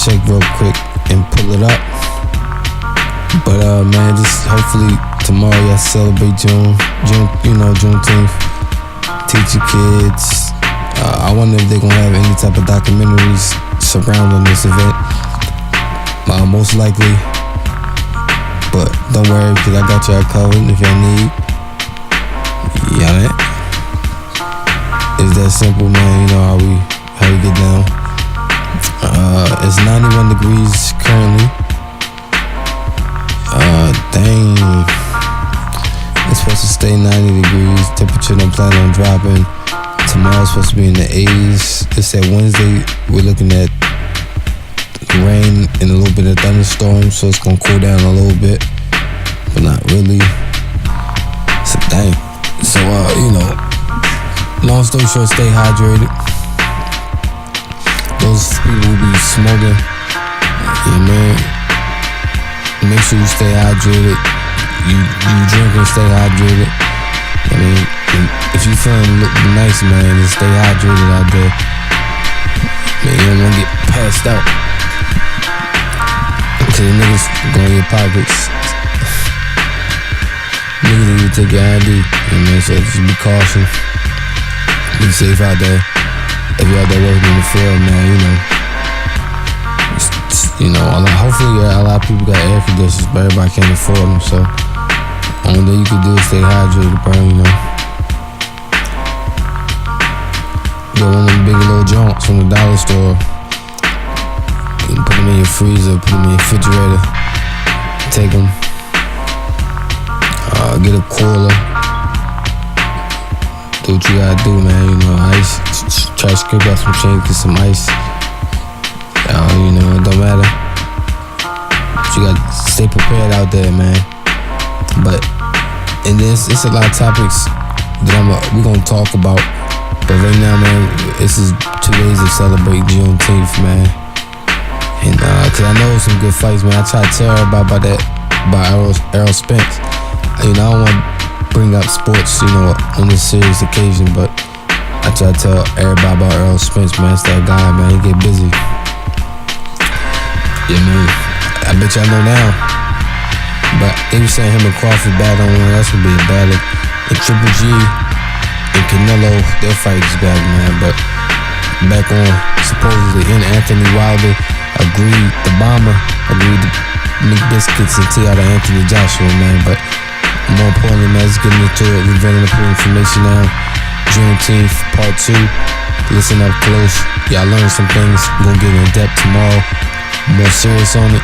S3: check real quick and pull it up. But man, just hopefully tomorrow y'all celebrate Juneteenth. Teach your kids. I wonder if they're gonna have any type of documentaries surrounding this event. Most likely. But don't worry, because I got y'all covered if y'all need. Yeah, it's that simple, man. You know how we get down. It's 91 degrees currently. Dang. It's supposed to stay 90 degrees. Temperature don't plan on dropping. Tomorrow's supposed to be in the 80s. It's that Wednesday. We're looking at rain and a little bit of thunderstorms, so it's gonna cool down a little bit, but not really. So dang. So long story short, stay hydrated. Those people who be smoking, man, make sure you stay hydrated. You drink and stay hydrated. I mean, if you feeling nice, man, just stay hydrated out there. Man, you don't want to get passed out. Cause the niggas go in your pockets. Niggas need to take your ID. You know what I mean? So just be cautious. Be safe out there. If you're out there working in the field, man, hopefully a lot of people got air conditioners, but everybody can't afford them, so only thing you can do is stay hydrated, bro, from the dollar store. You can put them in your freezer, put them in your refrigerator. Take them. Get a cooler. Do what you gotta do, man. You know, ice. Try to scrape out some change, get some ice. You know, it don't matter. But you gotta stay prepared out there, man. But and it's a lot of topics that we gonna talk about. But right now, man, this is 2 days to celebrate Juneteenth, man. And cause I know some good fights, man. I try to tell everybody about that, about Errol Spence. You know, I don't want to bring up sports, you know, on this serious occasion, but I try to tell everybody about Errol Spence, man. It's that guy, man. He get busy. Yeah, man. I bet y'all know now. But they were saying him and Crawford battle on one. That's gonna be a battle. And Triple G and Canelo, their fight is back, man. But back on, supposedly, and Anthony Wilder agreed, the bomber agreed to make biscuits and tea out of Anthony Joshua, man. But more importantly, man, let's get into it. We're running up information now. Juneteenth, part 2. Listen up close. Y'all learn some things. We're gonna get in depth tomorrow. More serious on it.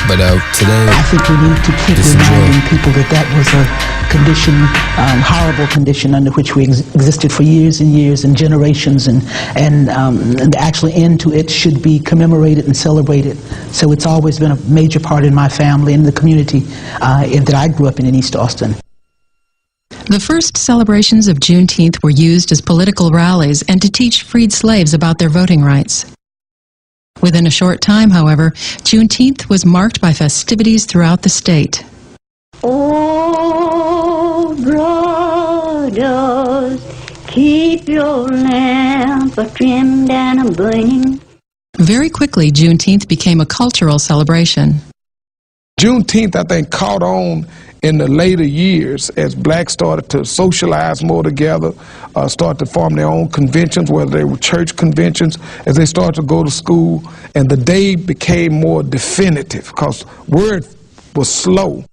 S3: But today,
S4: I think we need to keep reminding people that was a condition, horrible condition under which we existed for years and years and generations, and the actual end to it should be commemorated and celebrated. So it's always been a major part in my family and the community that I grew up in East Austin.
S19: The first celebrations of Juneteenth were used as political rallies and to teach freed slaves about their voting rights. Within a short time, however, Juneteenth was marked by festivities throughout the state.
S20: Oh, brothers, keep your lamps trimmed and burning.
S19: Very quickly, Juneteenth became a cultural celebration.
S21: Juneteenth, I think, caught on in the later years as blacks started to socialize more together, start to form their own conventions, whether they were church conventions, as they started to go to school, and the day became more definitive because word was slow.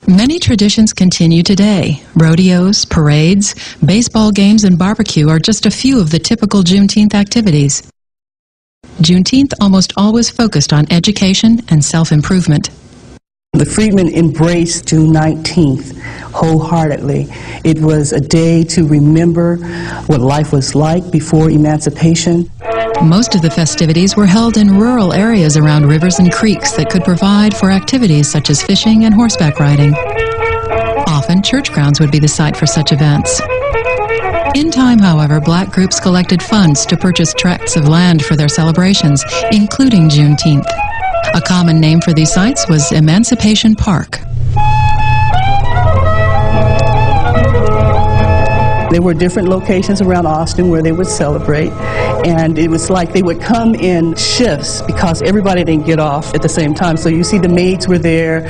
S19: Many traditions continue today. Rodeos, parades, baseball games, and barbecue are just a few of the typical Juneteenth activities. Juneteenth almost always focused on education and self-improvement.
S4: The freedmen embraced June 19th wholeheartedly. It was a day to remember what life was like before emancipation.
S19: Most of the festivities were held in rural areas around rivers and creeks that could provide for activities such as fishing and horseback riding. Often, church grounds would be the site for such events. In time, however, black groups collected funds to purchase tracts of land for their celebrations, including Juneteenth. A common name for these sites was Emancipation Park.
S4: There were different locations around Austin where they would celebrate, and it was like they would come in shifts because everybody didn't get off at the same time. So you see the maids were there,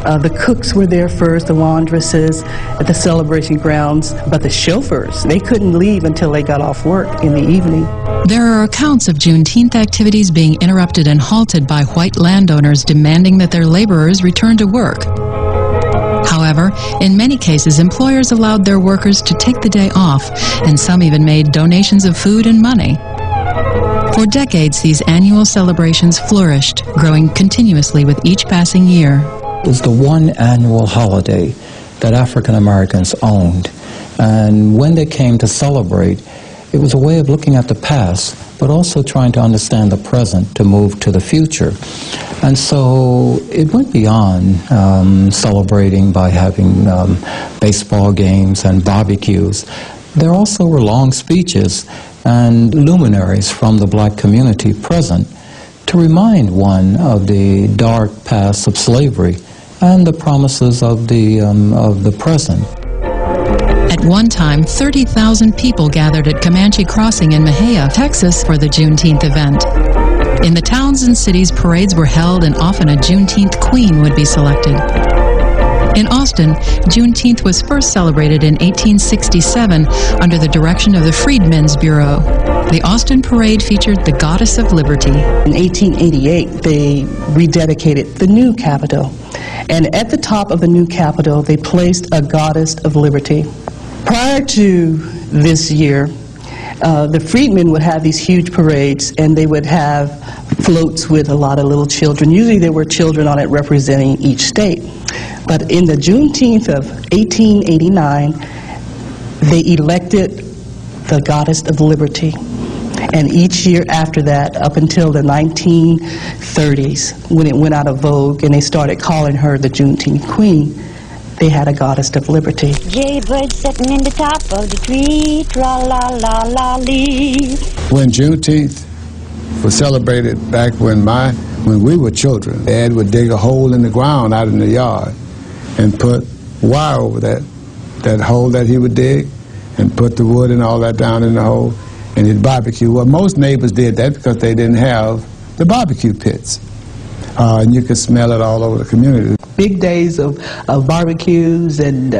S4: the cooks were there first, the laundresses at the celebration grounds, but the chauffeurs, they couldn't leave until they got off work in the evening.
S19: There are accounts of Juneteenth activities being interrupted and halted by white landowners demanding that their laborers return to work. However, in many cases, employers allowed their workers to take the day off, and some even made donations of food and money. For decades, these annual celebrations flourished, growing continuously with each passing year.
S22: It was the one annual holiday that African Americans owned, and when they came to celebrate, it was a way of looking at the past, but also trying to understand the present to move to the future. And so it went beyond celebrating by having baseball games and barbecues. There also were long speeches and luminaries from the black community present to remind one of the dark past of slavery and the promises of the present.
S19: At one time, 30,000 people gathered at Comanche Crossing in Mejia, Texas for the Juneteenth event. In the towns and cities, parades were held and often a Juneteenth queen would be selected. In Austin, Juneteenth was first celebrated in 1867 under the direction of the Freedmen's Bureau. The Austin parade featured the Goddess of Liberty.
S4: In 1888, they rededicated the new Capitol. And at the top of the new Capitol, they placed a Goddess of Liberty. Prior to this year, the freedmen would have these huge parades, and they would have floats with a lot of little children. Usually there were children on it representing each state. But in the Juneteenth of 1889, they elected the Goddess of Liberty. And each year after that, up until the 1930s, when it went out of vogue and they started calling her the Juneteenth Queen, they had a Goddess of Liberty.
S20: Jaybird sitting in the top of the tree, tra-la-la-la-lee.
S1: When Juneteenth was celebrated back when we were children, Dad would dig a hole in the ground out in the yard and put wire over that hole that he would dig and put the wood and all that down in the hole, and he'd barbecue. Well, most neighbors did that because they didn't have the barbecue pits. And you could smell it all over the community.
S2: Big days of barbecues and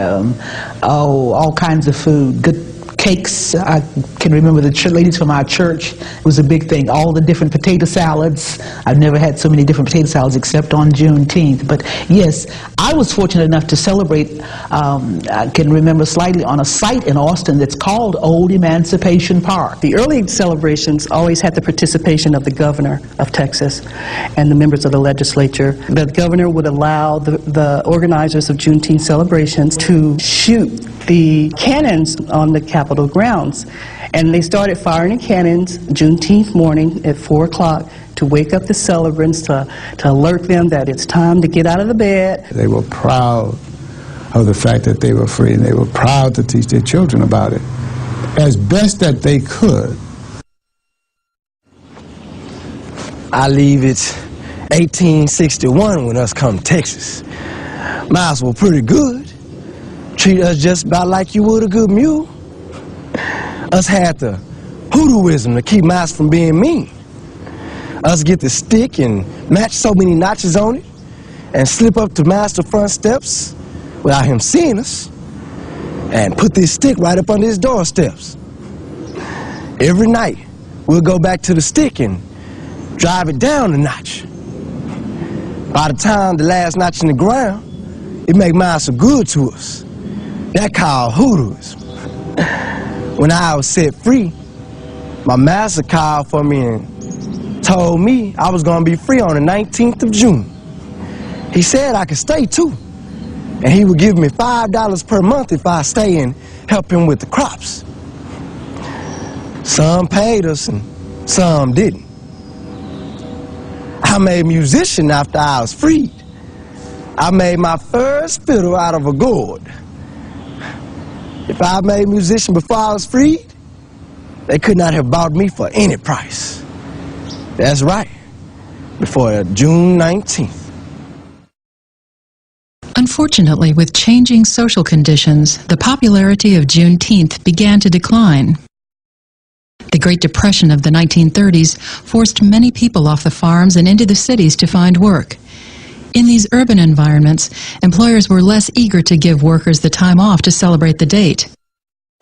S2: all kinds of food. Good cakes. I can remember the ladies from our church. It was a big thing. All the different potato salads. I've never had so many different potato salads except on Juneteenth. But yes, I was fortunate enough to celebrate, I can remember slightly, on a site in Austin that's called Old Emancipation Park.
S4: The early celebrations always had the participation of the governor of Texas and the members of the legislature. The governor would allow the organizers of Juneteenth celebrations to shoot the cannons on the Capitol grounds. And they started firing the cannons Juneteenth morning at 4 o'clock to wake up the celebrants, to alert them that it's time to get out of the bed.
S1: They were proud of the fact that they were free, and they were proud to teach their children about it as best that they could.
S7: I leave it's 1861 when us come to Texas. Miles were pretty good. Treat us just about like you would a good mule. Us had the hoodooism to keep mice from being mean. Us get the stick and match so many notches on it and slip up to master front steps without him seeing us and put this stick right up under his doorsteps. Every night we'll go back to the stick and drive it down a notch. By the time the last notch in the ground, it make miles so good to us. That called hoodooism. When I was set free, my master called for me and told me I was going to be free on the 19th of June. He said I could stay too, and he would give me $5 per month if I stay and help him with the crops. Some paid us and some didn't. I made musician after I was freed. I made my first fiddle out of a gourd. If I made musician before I was freed, they could not have bought me for any price. That's right, before June 19th.
S19: Unfortunately, with changing social conditions, the popularity of Juneteenth began to decline. The Great Depression of the 1930s forced many people off the farms and into the cities to find work. In these urban environments, employers were less eager to give workers the time off to celebrate the date.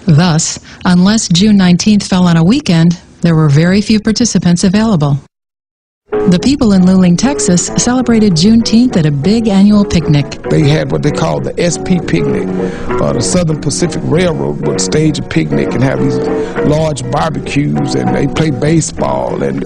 S19: Thus, unless June 19th fell on a weekend, there were very few participants available. The people in Luling, Texas celebrated Juneteenth at a big annual picnic.
S21: They had what they called the SP picnic. The Southern Pacific Railroad would stage a picnic and have these large barbecues, and they play baseball, and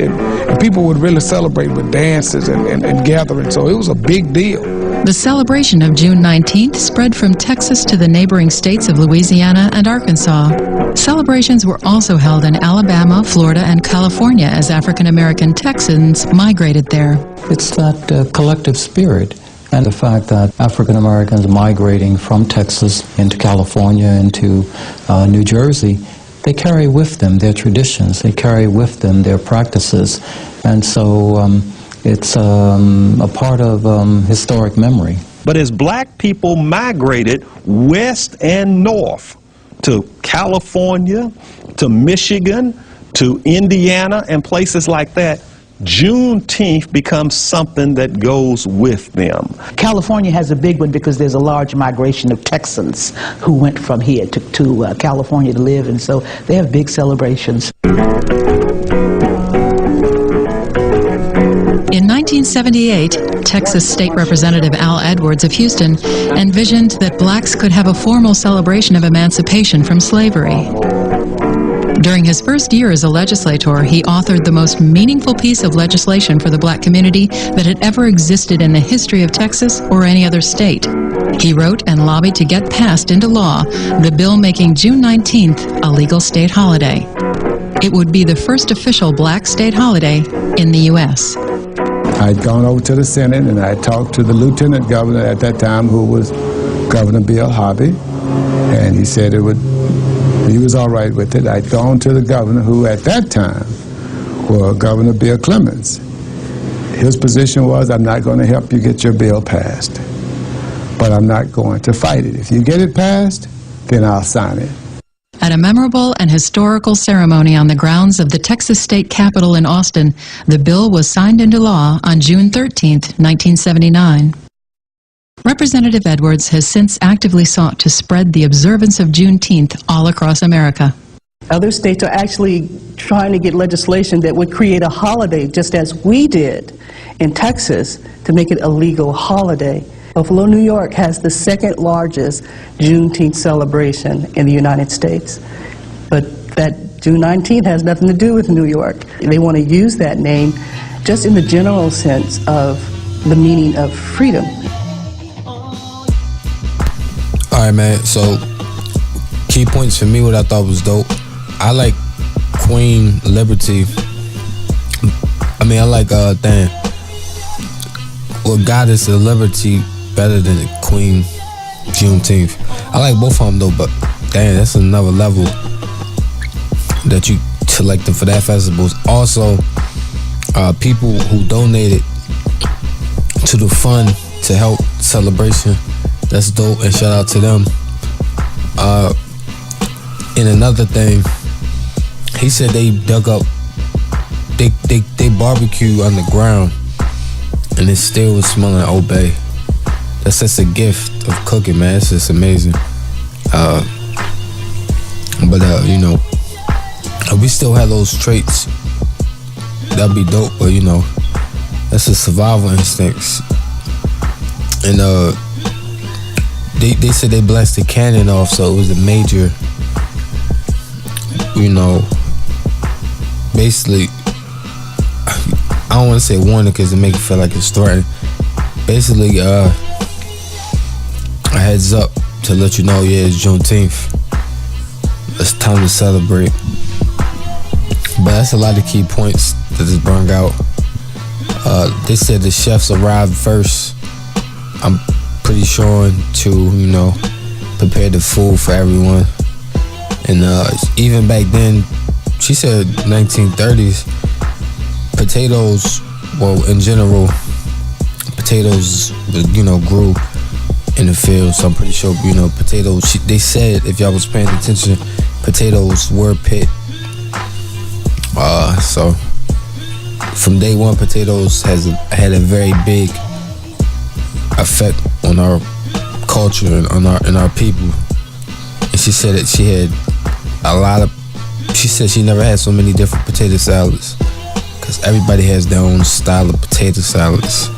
S21: people would really celebrate with dances and gatherings, so it was a big deal.
S19: The celebration of June 19th spread from Texas to the neighboring states of Louisiana and Arkansas. Celebrations were also held in Alabama, Florida, and California as African-American Texans migrated there.
S22: It's that collective spirit and the fact that African Americans migrating from Texas into California, into New Jersey, they carry with them their traditions, they carry with them their practices, and so it's a part of historic memory.
S14: But as black people migrated west and north to California, to Michigan, to Indiana, and places like that, Juneteenth becomes something that goes with them.
S2: California has a big one because there's a large migration of Texans who went from here to California to live, and so they have big celebrations.
S19: In 1978, Texas State Representative Al Edwards of Houston envisioned that blacks could have a formal celebration of emancipation from slavery. During his first year as a legislator, he authored the most meaningful piece of legislation for the black community that had ever existed in the history of Texas or any other state. He wrote and lobbied to get passed into law the bill making June 19th a legal state holiday. It would be the first official black state holiday in the U.S.
S1: I'd gone over to the Senate and I talked to the lieutenant governor at that time, who was Governor Bill Hobby, and he said he was all right with it. I'd gone to the governor, who at that time was Governor Bill Clements. His position was, I'm not going to help you get your bill passed, but I'm not going to fight it. If you get it passed, then I'll sign it.
S19: At a memorable and historical ceremony on the grounds of the Texas State Capitol in Austin, the bill was signed into law on June 13, 1979. Representative Edwards has since actively sought to spread the observance of Juneteenth all across America.
S4: Other states are actually trying to get legislation that would create a holiday, just as we did in Texas, to make it a legal holiday. Buffalo, New York has the second largest Juneteenth celebration in the United States. But that June 19th has nothing to do with New York. They want to use that name just in the general sense of the meaning of freedom.
S3: All right, man, so key points for me, what I thought was dope. I like Queen Liberty. I like Goddess of Liberty better than Queen Juneteenth. I like both of them though, but damn, that's another level that you selected for that festival. Also, people who donated to the fund to help celebration, that's dope, and shout out to them. And another thing, he said they dug up, they barbecue on the ground, and it still was smelling like Old Bay. That's just a gift of cooking, man. It's just amazing. You know, if we still have those traits, that'd be dope. But you know, that's a survival instincts. And they said they blasted cannon off, so it was a major, you know, basically, I don't want to say warning because it make it feel like it's threatening. Basically, a heads up to let you know, yeah, it's Juneteenth. It's time to celebrate. But that's a lot of key points that is brought out. They said the chefs arrived first, I'm pretty sure, to, you know, prepare the food for everyone. And even back then, she said 1930s, potatoes, well, in general, potatoes, you know, grew in the field. So I'm pretty sure, you know, potatoes, they said, if y'all was paying attention, potatoes were picked. So from day one, potatoes had a very big effect on our culture and on our people. And she said that she had she said she never had so many different potato salads, because everybody has their own style of potato salads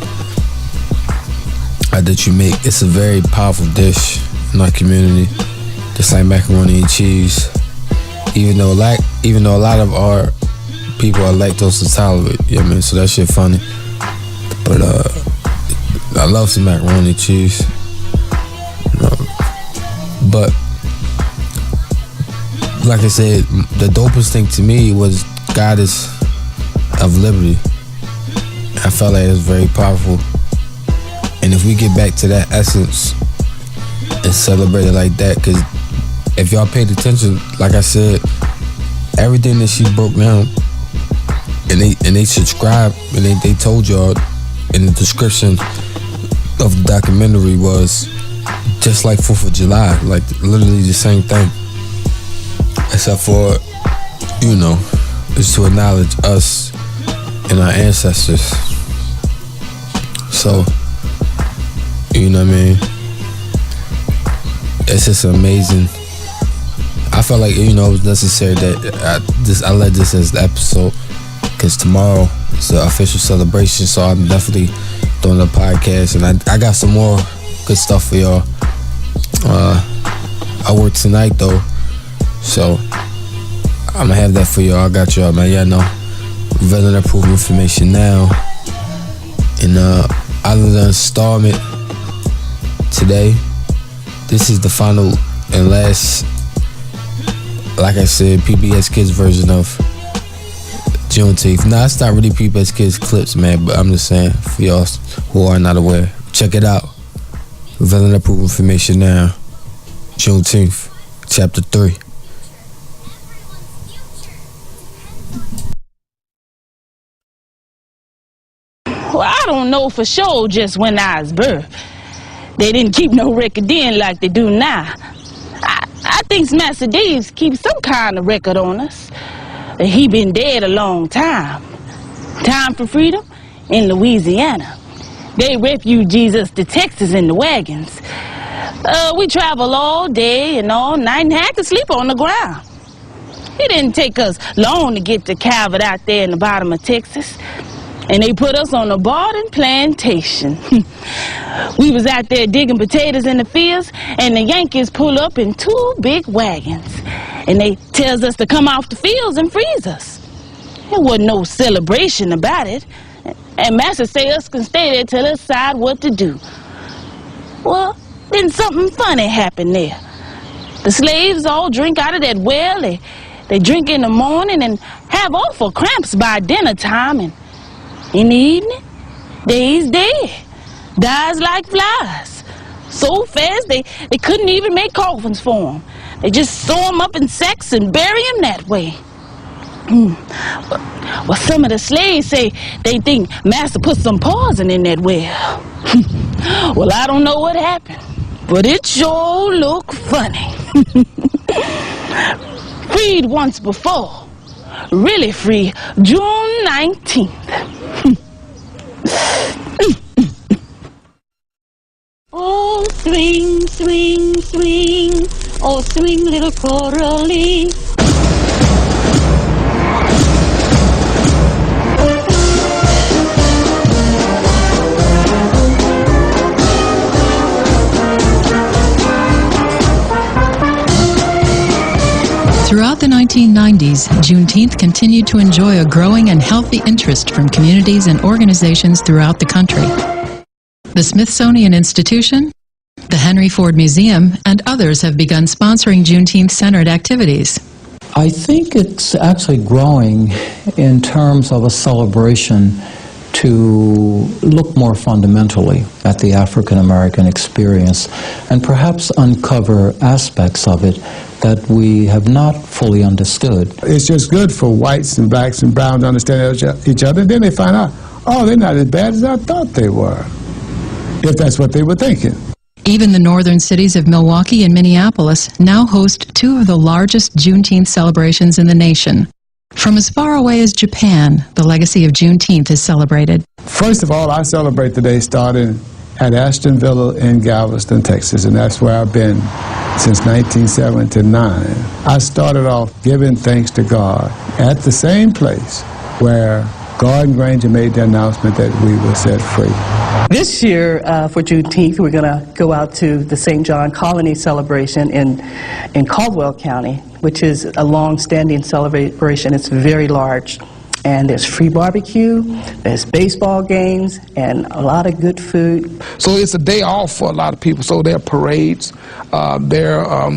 S3: that you make. It's a very powerful dish in our community, just like macaroni and cheese. Even though a lot of our people are lactose intolerant, you know what I mean? So that shit funny. But I love some macaroni and cheese. But like I said, the dopest thing to me was Goddess of Liberty. I felt like it was very powerful. And if we get back to that essence and celebrate it like that, because if y'all paid attention, like I said, everything that she broke down, and they subscribed, and they told y'all in the description of the documentary, was just like 4th of July, like literally the same thing, except for, you know, is to acknowledge us and our ancestors. So, you know what I mean? It's just amazing. I felt like, you know, it was necessary that I led this as the episode, because tomorrow is the official celebration, so I'm definitely doing a podcast, and I got some more good stuff for y'all. I work tonight though, so I'ma have that for y'all. I got y'all, man. Y'all know. Revealing approved information now. And other than installment today, this is the final and last, like I said, PBS Kids version of Juneteeth. Nah, it's not really PBS Kids clips, man, but I'm just saying, for y'all who are not aware, check it out. Revealing approved information now. Juneteenth, Chapter 3.
S11: Well, I don't know for sure just when I was birthed. They didn't keep no record then like they do now. I think Master Dave's keeps some kind of record on us. He been dead a long time. Time for freedom in Louisiana. They refugees us to Texas in the wagons. We travel all day and all night and had to sleep on the ground. It didn't take us long to get to Calvert out there in the bottom of Texas. And they put us on a Barton plantation. We was out there digging potatoes in the fields, and the Yankees pull up in 2 big wagons. And they tells us to come off the fields and freeze us. There wasn't no celebration about it. And Master say us can stay there till us decide what to do. Well, then something funny happened there. The slaves all drink out of that well. They drink in the morning and have awful cramps by dinner time, and in the evening, they's dead. Dies like flies. So fast they couldn't even make coffins for them. They just sew them up in sacks and bury them that way. Well, some of the slaves say they think Master put some poison in that well. Well, I don't know what happened, but it sure looked funny. Freed once before. Really free June 19th.
S20: Oh, swing, swing, swing. Oh, swing, little coral leaf.
S19: Throughout the 1990s, Juneteenth continued to enjoy a growing and healthy interest from communities and organizations throughout the country. The Smithsonian Institution, the Henry Ford Museum, and others have begun sponsoring Juneteenth-centered activities.
S22: I think it's actually growing in terms of a celebration to look more fundamentally at the African American experience and perhaps uncover aspects of it that we have not fully understood.
S1: It's just good for whites and blacks and browns to understand each other. Then they find out, oh, they're not as bad as I thought they were, if that's what they were thinking.
S19: Even the northern cities of Milwaukee and Minneapolis now host 2 of the largest Juneteenth celebrations in the nation. From as far away as Japan, the legacy of Juneteenth is celebrated.
S1: First of all, I celebrate the day starting at Ashton Villa in Galveston, Texas, and that's where I've been since 1979. I started off giving thanks to God at the same place where Gordon Granger made the announcement that we were set free.
S4: This year, for Juneteenth, we're going to go out to the St. John Colony celebration in Caldwell County, which is a long-standing celebration. It's very large. And there's free barbecue, there's baseball games, and a lot of good food.
S21: So it's a day off for a lot of people. So there are parades, there are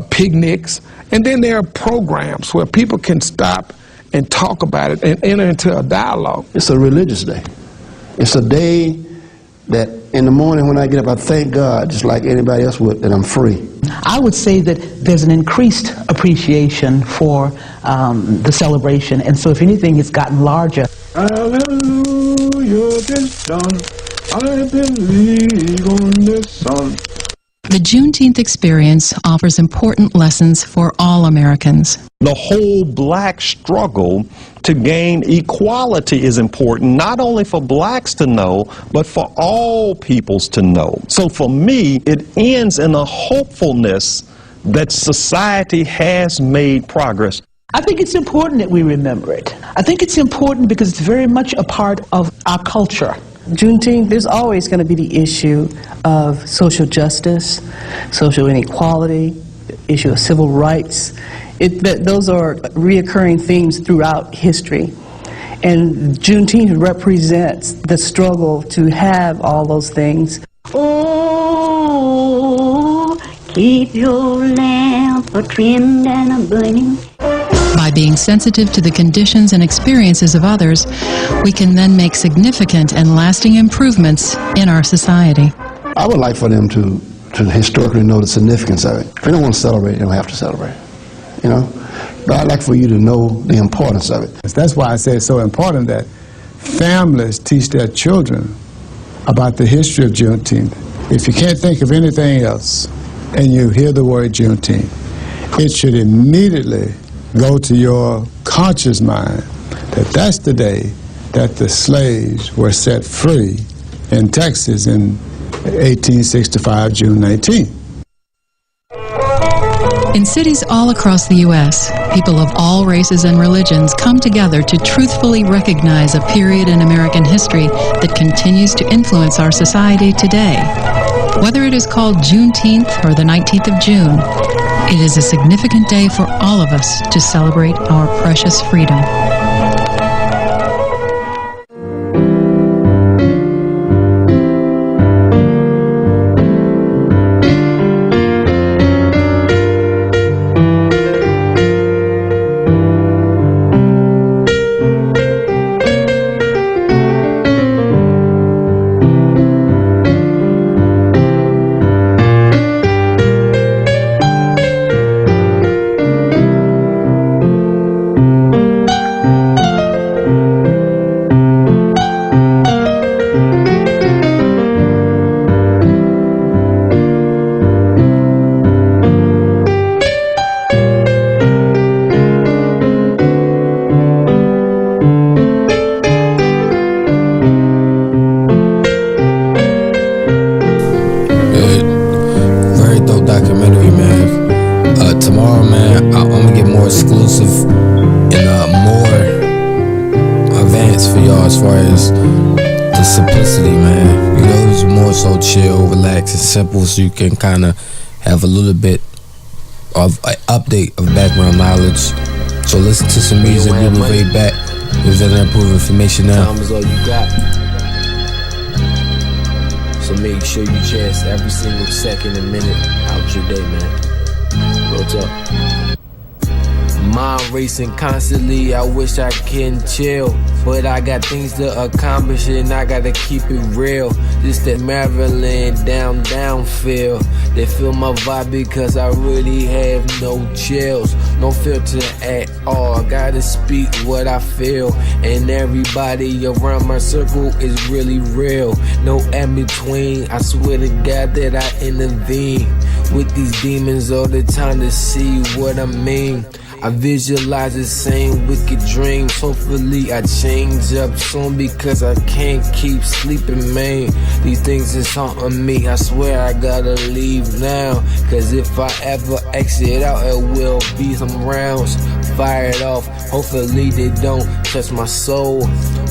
S21: picnics, and then there are programs where people can stop and talk about it and enter into a dialogue.
S12: It's a religious day. It's a day that in the morning when I get up, I thank God, just like anybody else would, that I'm free.
S2: I would say that there's an increased appreciation for the celebration, and so if anything, it's gotten larger.
S21: Hallelujah, this done. I believe on this song.
S19: The Juneteenth experience offers important lessons for all Americans.
S14: The whole black struggle to gain equality is important, not only for blacks to know, but for all peoples to know. So for me, it ends in a hopefulness that society has made progress.
S2: I think it's important that we remember it. I think it's important because it's very much a part of our culture.
S4: Juneteenth, there's always going to be the issue of social justice, social inequality, the issue of civil rights, Those are reoccurring themes throughout history. And Juneteenth represents the struggle to have all those things.
S20: Oh, keep your lamp trimmed and a burning.
S19: By being sensitive to the conditions and experiences of others, we can then make significant and lasting improvements in our society.
S12: I would like for them to historically know the significance of it. If they don't want to celebrate, they don't have to celebrate, you know? But I'd like for you to know the importance of it.
S1: That's why I say it's so important that families teach their children about the history of Juneteenth. If you can't think of anything else and you hear the word Juneteenth, it should immediately go to your conscious mind that that's the day that the slaves were set free in Texas in 1865, June 19th.
S19: In cities all across the U.S., people of all races and religions come together to truthfully recognize a period in American history that continues to influence our society today. Whether it is called Juneteenth or the 19th of June, it is a significant day for all of us to celebrate our precious freedom.
S3: Simple, so you can kind of have a little bit of an update of background knowledge. So listen to some music, we'll be right back. We're going to improve information now.
S16: Time is all you got. So make sure you cherish every single second and minute out your day, man. Real talk. Mind racing constantly, I wish I can chill, but I got things to accomplish and I gotta keep it real. This that Maryland down feel. They feel my vibe because I really have no chills, no filter at all. I gotta speak what I feel, and everybody around my circle is really real. No in between, I swear to God that I intervene with these demons all the time to see what I mean. I visualize the same wicked dreams. Hopefully I change up soon because I can't keep sleeping, man. These things is haunting me. I swear I gotta leave now, cause if I ever exit out, it will be some rounds fired off. Hopefully they don't touch my soul.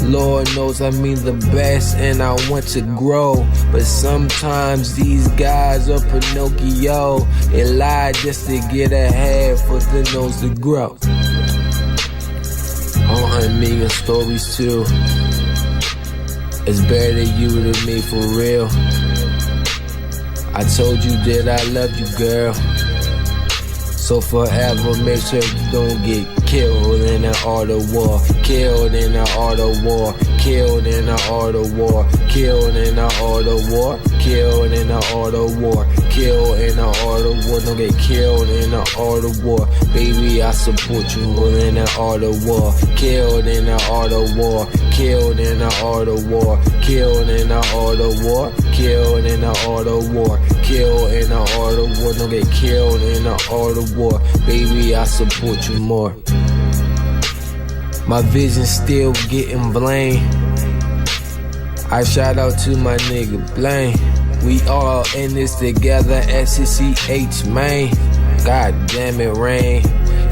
S16: Lord knows I mean the best and I want to grow, but sometimes these guys are Pinocchio. They lie just to get ahead for the nose to grow. 100 million stories too. It's better you than me for real. I told you that I love you, girl. So forever make sure you don't get killed in an art of war. Killed in an art of war. Killed in an art of war. Killed in an art of war. Killed in an art of war. Killed in an art of war. Don't get killed in an art of war. Baby, I support you in an art of war. Killed in an art of war. Killed in an art of war. Killed in an art of war. Killed in an art of war. Killed in an art of war. Don't get killed in an art of war. Baby, I support you more. My vision still getting blamed. I shout out to my nigga Blaine. We all in this together, SCCH, man. God damn it, Rain.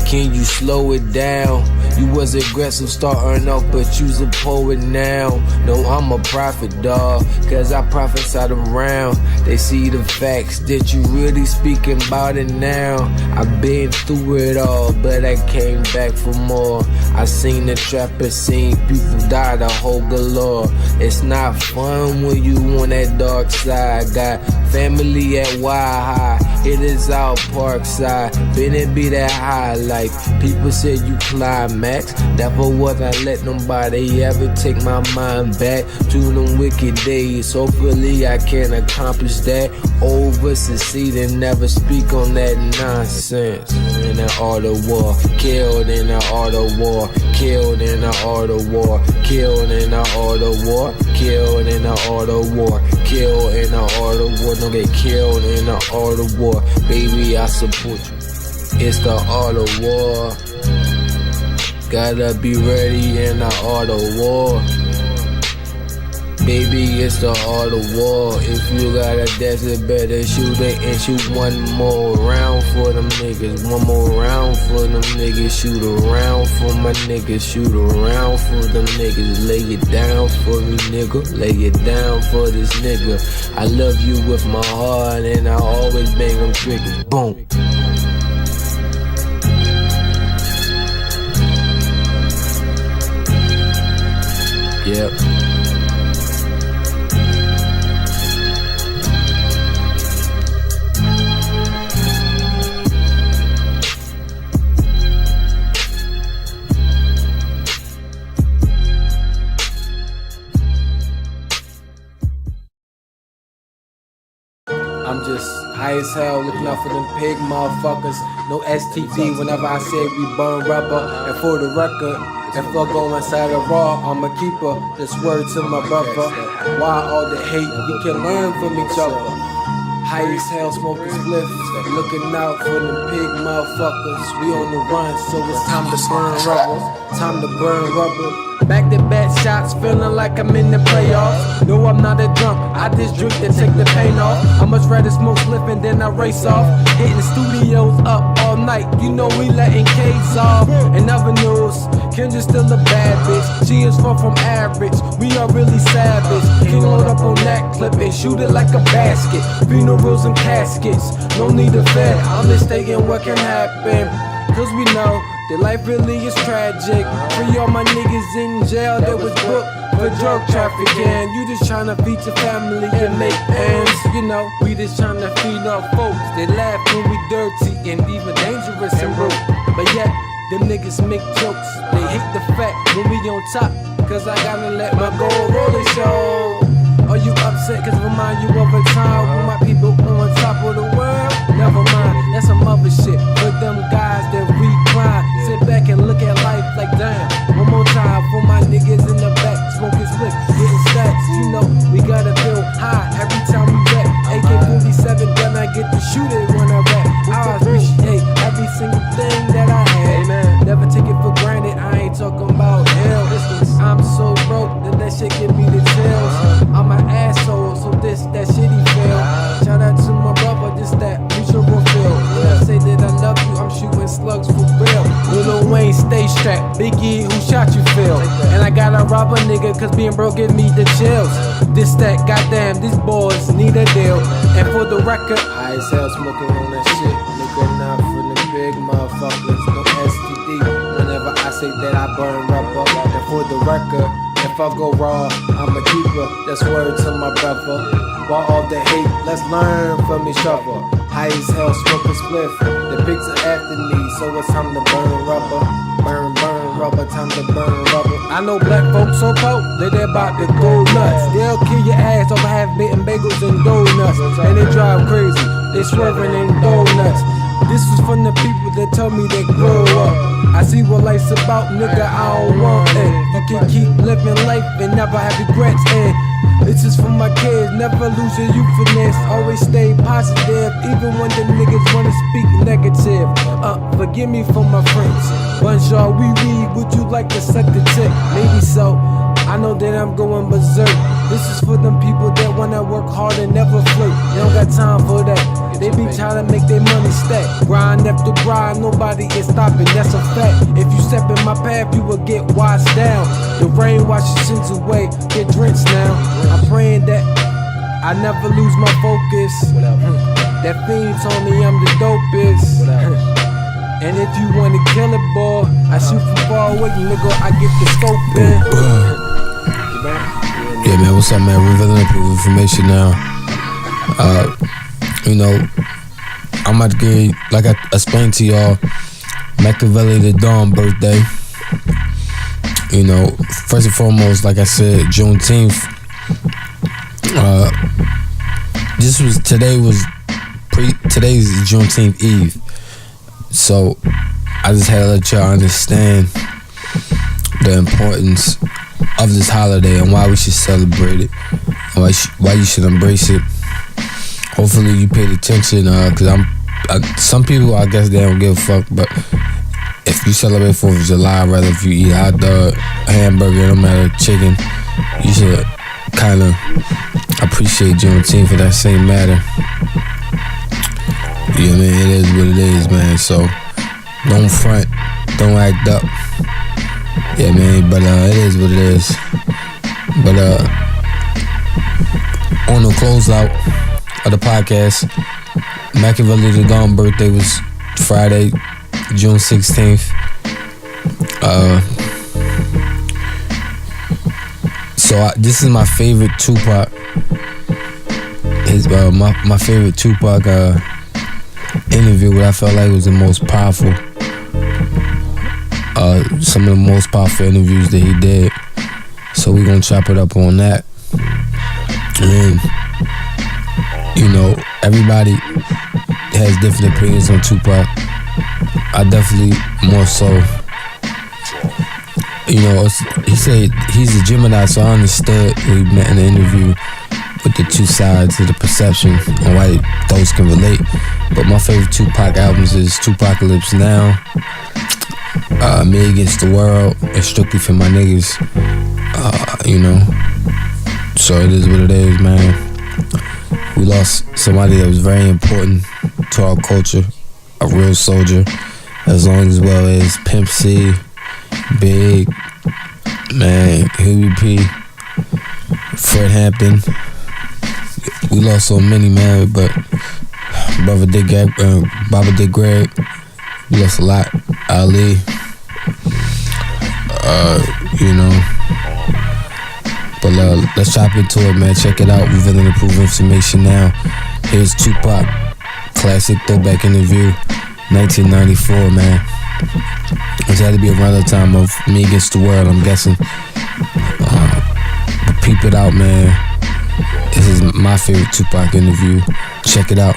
S16: Can you slow it down? You was aggressive starting off, but you's a poet now. No, I'm a prophet, dawg, cause I prophesied around. They see the facts that you really speaking about it now. I've been through it all, but I came back for more. I seen the trapper, seen people die, the whole galore. It's not fun when you on that dark side. Got family at High, it is out Parkside. Been it be that high, like people said you climax. Never was I let nobody ever take my mind back to them wicked days. Hopefully I can accomplish that. Over succeed and never speak on that nonsense. In the art of war, killed in the art of war, killed in the art of war, killed in the art of war, killed in the art of war, killed in the art of war. Don't get killed in the art of war. Baby, I support you. It's the art of war. Gotta be ready in the art of war. Baby, it's the art of war. If you got a desert, better shoot it and shoot one more round for them niggas. One more round for them niggas. Shoot around for my niggas. Shoot around for them niggas. Lay it down for me, nigga. Lay it down for this nigga. I love you with my heart and I always bang them triggers. Boom. Yep. I'm just high as hell looking out for them pig motherfuckers. No STD whenever I say we burn rubber. And for the record, if I go inside a raw, I'm a keeper. This word to my brother. Why all the hate? We can learn from each other. High as hell smoking spliff. Looking out for them pig motherfuckers. We on the run, so it's time to burn rubber. Time to burn rubber. Back-to-back shots, feeling like I'm in the playoffs. No, I'm not a drunk, I just drink to take the pain off. I much rather smoke slipping than I race off. Hitting studios up all night, you know we letting K's off. In other news, Kendra's still a bad bitch. She is far from average, we are really savage. King load up on that clip and shoot it like a basket. Funerals and caskets, no need to fed. I'm just thinking what can happen, cause we know that life really is tragic. Free all my niggas in jail that was booked for drug trafficking. You just tryna feed your family and make ends. You know, we just tryna feed our folks. They laugh when we dirty and even dangerous and broke. But yet, them niggas make jokes. They hate the fact when we on top, cause I gotta let my gold roll and show. Are you upset cause I remind you of a time when my people on top of the world? Never mind, that's some other shit. For them guys that recline, sit back and look at life like damn. One more time for my niggas in the back, smoking slick, getting stacks. You know, we gotta feel high every time we rap. AK-47, then I get to shoot it when I rap. I appreciate every single thing that I had. Never take it for granted, I ain't talking about hell. I'm so broke that shit give me the chills. I'm an asshole, so that shitty feel. Shout out to my brother, just that mutual feel. When I say that I love you, I'm shooting slugs for real. Lil Wayne, stay strapped. Biggie, who shot you, Phil? And I gotta rob a nigga, cause being broke give me the chills. This, that, goddamn, these boys need a deal. And for the record, high as hell smoking on that shit. Looking out for the big motherfuckers, no STD. Whenever I say that I burn rubber. And for the record, if I go raw, I'm a keeper. That's word to my brother. While all the hate, let's learn from each other. High as hell, smoking spliff. The pigs are after me, so it's time to burn rubber. Burn rubber, time to burn rubber. I know black folks so poor, they about to go nuts. They'll kill your ass over half-bitten bagels and donuts. And they drive crazy, they swerving in donuts. This was from the people that told me they grow up. I see what life's about, nigga, I don't want it. You can keep living life and never have regrets, and this is for my kids, never lose your youthfulness. Always stay positive, even when the niggas wanna speak negative. Forgive me for my friends. Bonjour, we read, would you like to suck the tip? Maybe so. I know that I'm going berserk. This is for them people that wanna work hard and never flirt. They don't got time for that. They be trying to make their money stack. Grind after grind, nobody is stopping, that's a fact. If you step in my path, you will get washed down. The rain washes sins away, get drenched now. I'm praying that I never lose my focus. That fiend told me I'm the dopest. And if you wanna kill it, boy, I shoot from far away, nigga, I get the scope in.
S3: Yeah, man, what's up, man? Revealing Approved Information now. You know, I'm about to get, like I explained to y'all, Machiavelli the Dawn birthday. You know, first and foremost, like I said, Juneteenth. Today's Juneteenth Eve. So I just had to let y'all understand the importance of this holiday and why we should celebrate it, and why you should embrace it. Hopefully you paid attention, cause some people, I guess they don't give a fuck, but if you celebrate 4th of July, rather if you eat a hot dog, a hamburger, no matter chicken, you should kind of appreciate Juneteenth for that same matter. You know what I mean? It is what it is, man. So don't front, don't act up. Yeah, man. But it is what it is. But on the closeout of the podcast, Machiavelli the Dawn birthday was Friday, June 16th. This is my favorite Tupac. My favorite Tupac interview, what I felt like was the most powerful. Some of the most powerful interviews that he did. So we're gonna chop it up on that. And you know, everybody has different opinions on Tupac. I definitely more so. You know, he said he's a Gemini, so I understood when he met in the interview with the two sides of the perception and why those can relate. But my favorite Tupac albums is Tupacalypse Now, Me Against the World, and Strictly for My Niggas. You know, so it is what it is, man. We lost somebody that was very important to our culture, a real soldier, as well as Pimp C, Big, man, Huey P, Fred Hampton. We lost so many, man, but Baba Dick Greg, we lost a lot. Ali, you know. But let's chop into it, man. Check it out. Revealing Approved Information now. Here's Tupac, classic throwback interview, 1994, man. It had to be around the time of Me Against the World, I'm guessing. But peep it out, man. This is my favorite Tupac interview. Check it out.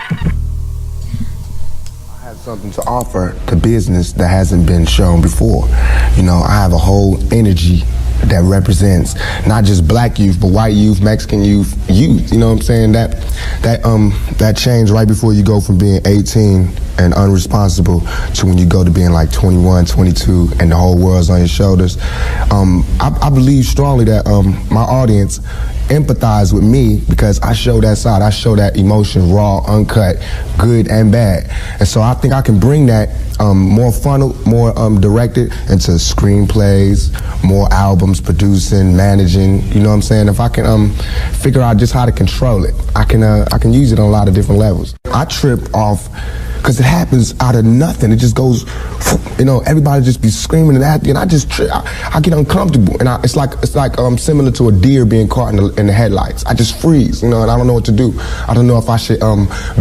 S5: I have something to offer to business that hasn't been shown before. You know, I have a whole energy that represents not just black youth, but white youth, Mexican youth, you know what I'm saying? That change right before you go from being 18 and unresponsible to when you go to being like 21, 22, and the whole world's on your shoulders. I believe strongly that my audience empathize with me because I show that side. I show that emotion raw, uncut, good and bad. And so I think I can bring that more funnel, more directed into screenplays, more albums, producing, managing, you know what I'm saying? If I can figure out just how to control it, I can use it on a lot of different levels. I trip off because it happens out of nothing. It just goes, you know, everybody just be screaming and acting, and I just I get uncomfortable, and it's like similar to a deer being caught in the headlights. I just freeze, you know, and I don't know what to do. I don't know if I should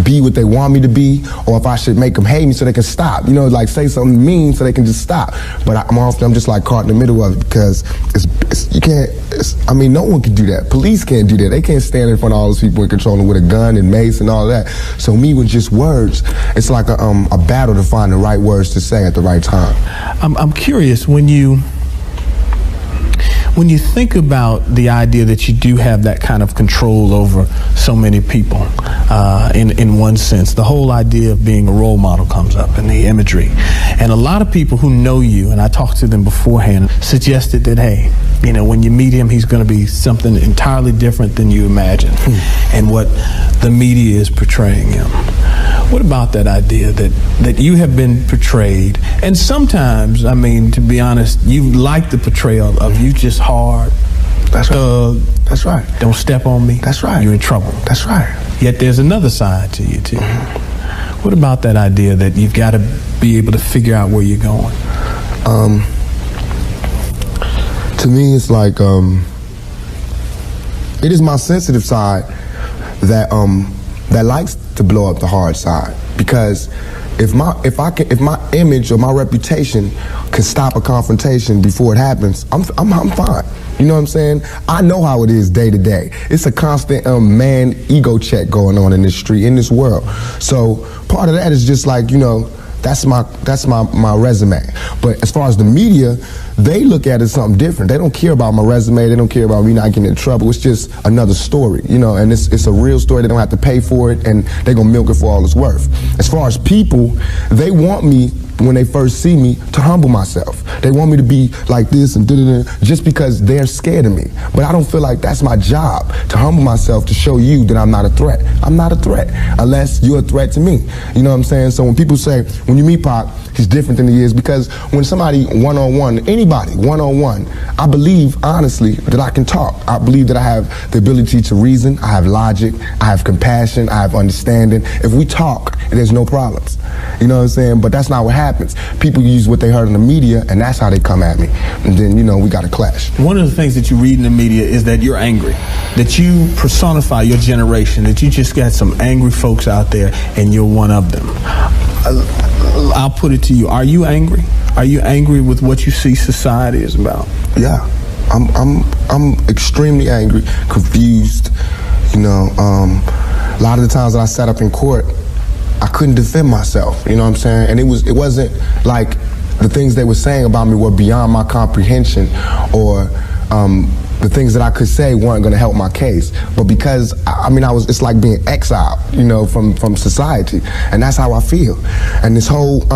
S5: be what they want me to be, or if I should make them hate me so they can stop, you know, like say something mean so they can just stop. But I'm just like caught in the middle of it because you can't. I mean, no one can do that. Police can't do that. They can't stand in front of all those people and control them with a gun and mace and all that. So me with just words, it's like a battle to find the right words to say at the right time.
S10: I'm curious when you
S18: When you think about the idea that you do have that kind of control over so many people, in one sense, the whole idea of being a role model comes up in the imagery. And a lot of people who know you, and I talked to them beforehand, suggested that, hey, you know, when you meet him, he's going to be something entirely different than you imagine and what the media is portraying him. What about that idea that you have been portrayed, and sometimes, I mean, to be honest, you like the portrayal of you just hard,
S5: that's
S18: thug.
S5: Right. That's right.
S18: Don't step on me.
S5: That's right.
S18: You're in trouble.
S5: That's right.
S18: Yet there's another side to you too. What about that idea that you've got to be able to figure out where you're going?
S5: To me, it's like it is my sensitive side that that likes to blow up the hard side, because if my image or my reputation can stop a confrontation before it happens, I'm fine. You know what I'm saying? I know how it is day to day. It's a constant man ego check going on in this street, in this world. So part of that is just like, you know, that's my resume. But as far as the media, they look at it something different. They don't care about my resume. They don't care about me not getting in trouble. It's just another story, you know, and it's a real story. They don't have to pay for it, and they're gonna milk it for all it's worth. As far as people, they want me, when they first see me, to humble myself. They want me to be like this and da-da-da, just because they're scared of me. But I don't feel like that's my job, to humble myself, to show you that I'm not a threat. I'm not a threat unless you're a threat to me. You know what I'm saying? So when people say, when you meet Pac, he's different than he is, because when somebody one-on-one, anybody one-on-one, I believe, honestly, that I can talk. I believe that I have the ability to reason, I have logic, I have compassion, I have understanding. If we talk, there's no problems. You know what I'm saying? But that's not what happens. People use what they heard in the media, and that's how they come at me. And then, you know, we got to clash.
S18: One of the things that you read in the media is that you're angry, that you personify your generation, that you just got some angry folks out there, and you're one of them. I'll put it to you. Are you angry? Are you angry with what you see society is about?
S5: Yeah, I'm extremely angry, confused. You know, a lot of the times that I sat up in court, I couldn't defend myself. You know what I'm saying? And it wasn't like the things they were saying about me were beyond my comprehension, or the things that I could say weren't going to help my case. But because, I mean, it's like being exiled, you know, from society. And that's how I feel. And this whole,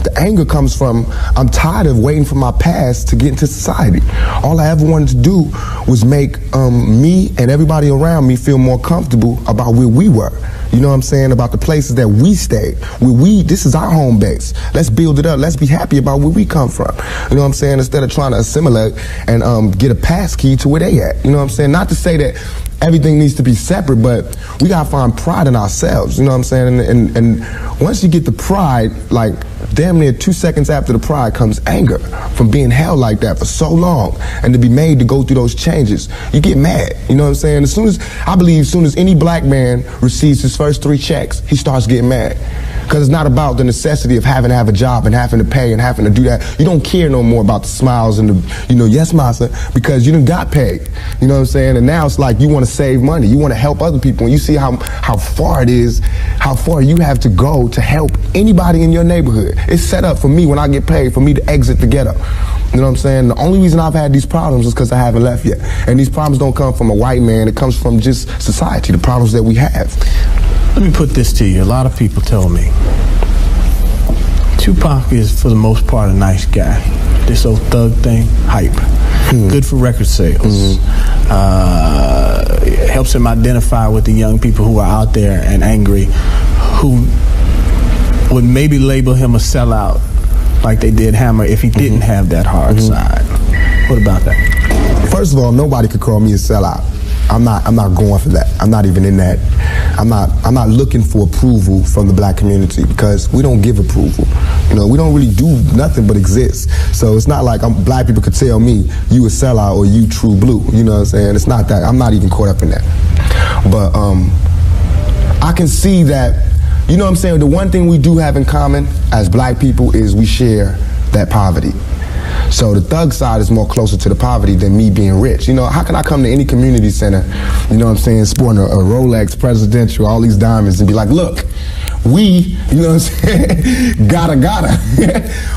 S5: the anger comes from, I'm tired of waiting for my past to get into society. All I ever wanted to do was make me and everybody around me feel more comfortable about where we were. You know what I'm saying? About the places that we stayed. This is our home base. Let's build it up. Let's be happy about where we come from. You know what I'm saying? Instead of trying to assimilate and get a pass key to where they at. You know what I'm saying? Not to say that everything needs to be separate, but we gotta find pride in ourselves. You know what I'm saying? And once you get the pride, like damn near 2 seconds after the pride comes anger from being held like that for so long, and to be made to go through those changes, you get mad. You know what I'm saying? I believe as soon as any black man receives his first 3 checks, he starts getting mad. Because it's not about the necessity of having to have a job and having to pay and having to do that. You don't care no more about the smiles and the, you know, yes, massa, because you done got paid. You know what I'm saying? And now it's like you want to save money. You want to help other people. And you see how far it is, how far you have to go to help anybody in your neighborhood. It's set up for me when I get paid, for me to exit the ghetto. You know what I'm saying? The only reason I've had these problems is because I haven't left yet. And these problems don't come from a white man. It comes from just society, the problems that we have.
S18: Let me put this to you. A lot of people tell me Tupac is, for the most part, a nice guy. This old thug thing, hype. Good for record sales. Helps him identify with the young people who are out there and angry, who would maybe label him a sellout like they did Hammer if he didn't have that hard side. What about that?
S5: First of all, nobody could call me a sellout. I'm not going for that. I'm not even in that. I'm not looking for approval from the black community, because we don't give approval. You know, we don't really do nothing but exist. So it's not like black people could tell me you a sellout or you true blue. You know what I'm saying? It's not that. I'm not even caught up in that. But I can see that, you know what I'm saying, the one thing we do have in common as black people is we share that poverty. So the thug side is more closer to the poverty than me being rich. You know, how can I come to any community center, you know what I'm saying, sporting a Rolex Presidential, all these diamonds, and be like, look, we, you know what I'm saying, gotta.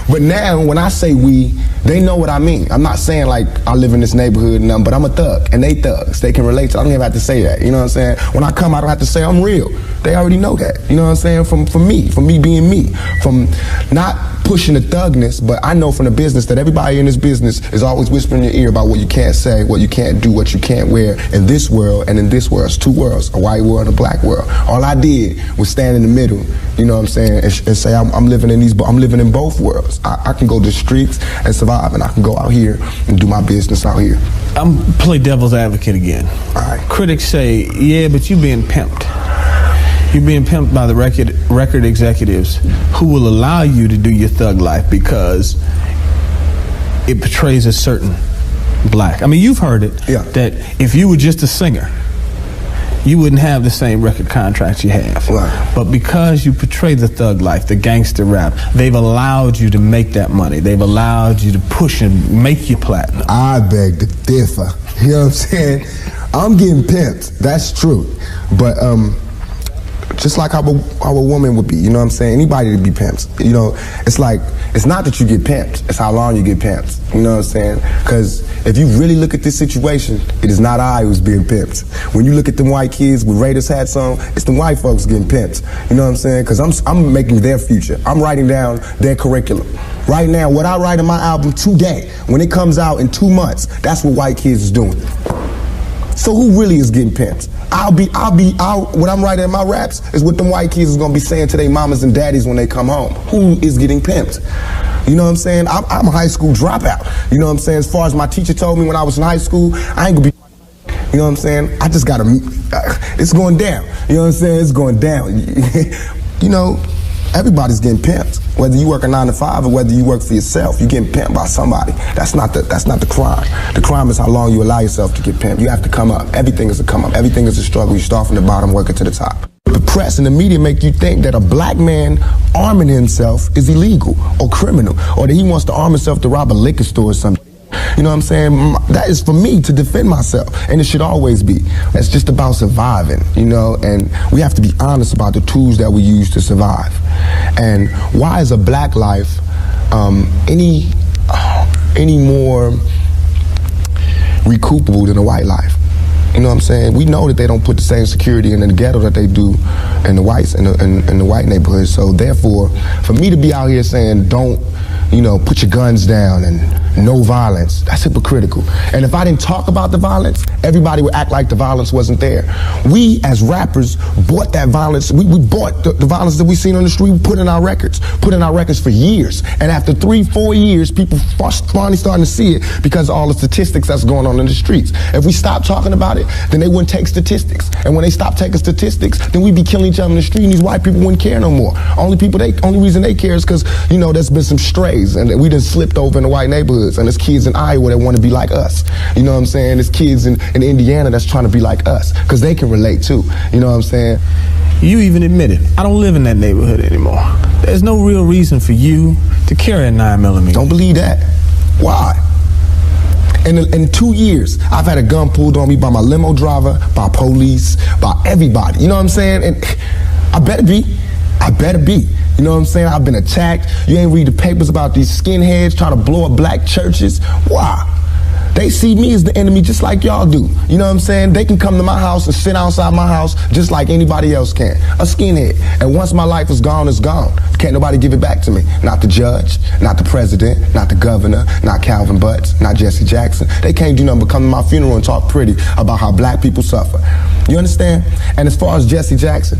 S5: But now, when I say we, they know what I mean. I'm not saying like I live in this neighborhood and nothing, but I'm a thug, and they thugs. They can relate to it. I don't even have to say that, you know what I'm saying? When I come, I don't have to say I'm real. They already know that, you know what I'm saying? From me being me, from not pushing the thugness, but I know from the business that everybody in this business is always whispering in your ear about what you can't say, what you can't do, what you can't wear in this world and in this world. It's two worlds, a white world and a black world. All I did was stand in the middle, you know what I'm saying, and say I'm living in both worlds. I can go to the streets and survive, and I can go out here and do my business out here.
S6: I'm play devil's advocate again.
S5: All right.
S6: Critics say, yeah, but you being pimped. You're being pimped by the record executives who will allow you to do your thug life because it portrays a certain black. I mean, you've heard it, that if you were just a singer, you wouldn't have the same record contracts you have.
S5: Right.
S6: But because you portray the thug life, the gangster rap, they've allowed you to make that money. They've allowed you to push and make you platinum.
S5: I beg to differ. You know what I'm saying? I'm getting pimped. That's true. But just like how a woman would be, you know what I'm saying? Anybody to be pimped. You know, it's like, it's not that you get pimped, it's how long you get pimped. You know what I'm saying? Because if you really look at this situation, it is not I who's being pimped. When you look at them white kids with Raiders hats on, it's the white folks getting pimped. You know what I'm saying? Because I'm making their future. I'm writing down their curriculum. Right now, what I write in my album today, when it comes out in 2 months, that's what white kids is doing. So who really is getting pimped? What I'm writing in my raps is what them white kids is gonna be saying to their mamas and daddies when they come home. Who is getting pimped? You know what I'm saying? I'm a high school dropout. You know what I'm saying? As far as my teacher told me when I was in high school, I ain't gonna be, you know what I'm saying? I just gotta, it's going down. You know what I'm saying? It's going down. You know, everybody's getting pimped. Whether you work a 9 to 5 or whether you work for yourself, you're getting pimped by somebody. That's not the crime. The crime is how long you allow yourself to get pimped. You have to come up. Everything is a come up. Everything is a struggle. You start from the bottom, work it to the top. The press and the media make you think that a black man arming himself is illegal or criminal, or that he wants to arm himself to rob a liquor store or something. You know what I'm saying? That is for me to defend myself, and it should always be. It's just about surviving, you know, and we have to be honest about the tools that we use to survive. And why is a black life any more recoupable than a white life? You know what I'm saying? We know that they don't put the same security in the ghetto that they do in the whites in the white neighborhoods. So therefore, for me to be out here saying don't, you know, put your guns down and no violence, that's hypocritical. And if I didn't talk about the violence, everybody would act like the violence wasn't there. We as rappers bought that violence. We bought the violence that we seen on the street, we put in our records for years. And after 3-4 years, people finally starting to see it because of all the statistics that's going on in the streets. If we stop talking about it, then they wouldn't take statistics. And when they stop taking statistics, then we'd be killing each other in the street and these white people wouldn't care no more. Only reason they care is because, you know, there's been some strays and we done slipped over in the white neighborhoods, and there's kids in Iowa that want to be like us. You know what I'm saying? There's kids in Indiana that's trying to be like us because they can relate too. You know what I'm saying?
S6: You even admitted, I don't live in that neighborhood anymore. There's no real reason for you to carry a 9mm.
S5: Don't believe that. Why? In 2 years, I've had a gun pulled on me by my limo driver, by police, by everybody. You know what I'm saying? And I better be. You know what I'm saying? I've been attacked. You ain't read the papers about these skinheads trying to blow up black churches. Why? They see me as the enemy just like y'all do. You know what I'm saying? They can come to my house and sit outside my house just like anybody else can. A skinhead. And once my life is gone, it's gone. Can't nobody give it back to me. Not the judge, not the president, not the governor, not Calvin Butts, not Jesse Jackson. They can't do nothing but come to my funeral and talk pretty about how black people suffer. You understand? And as far as Jesse Jackson,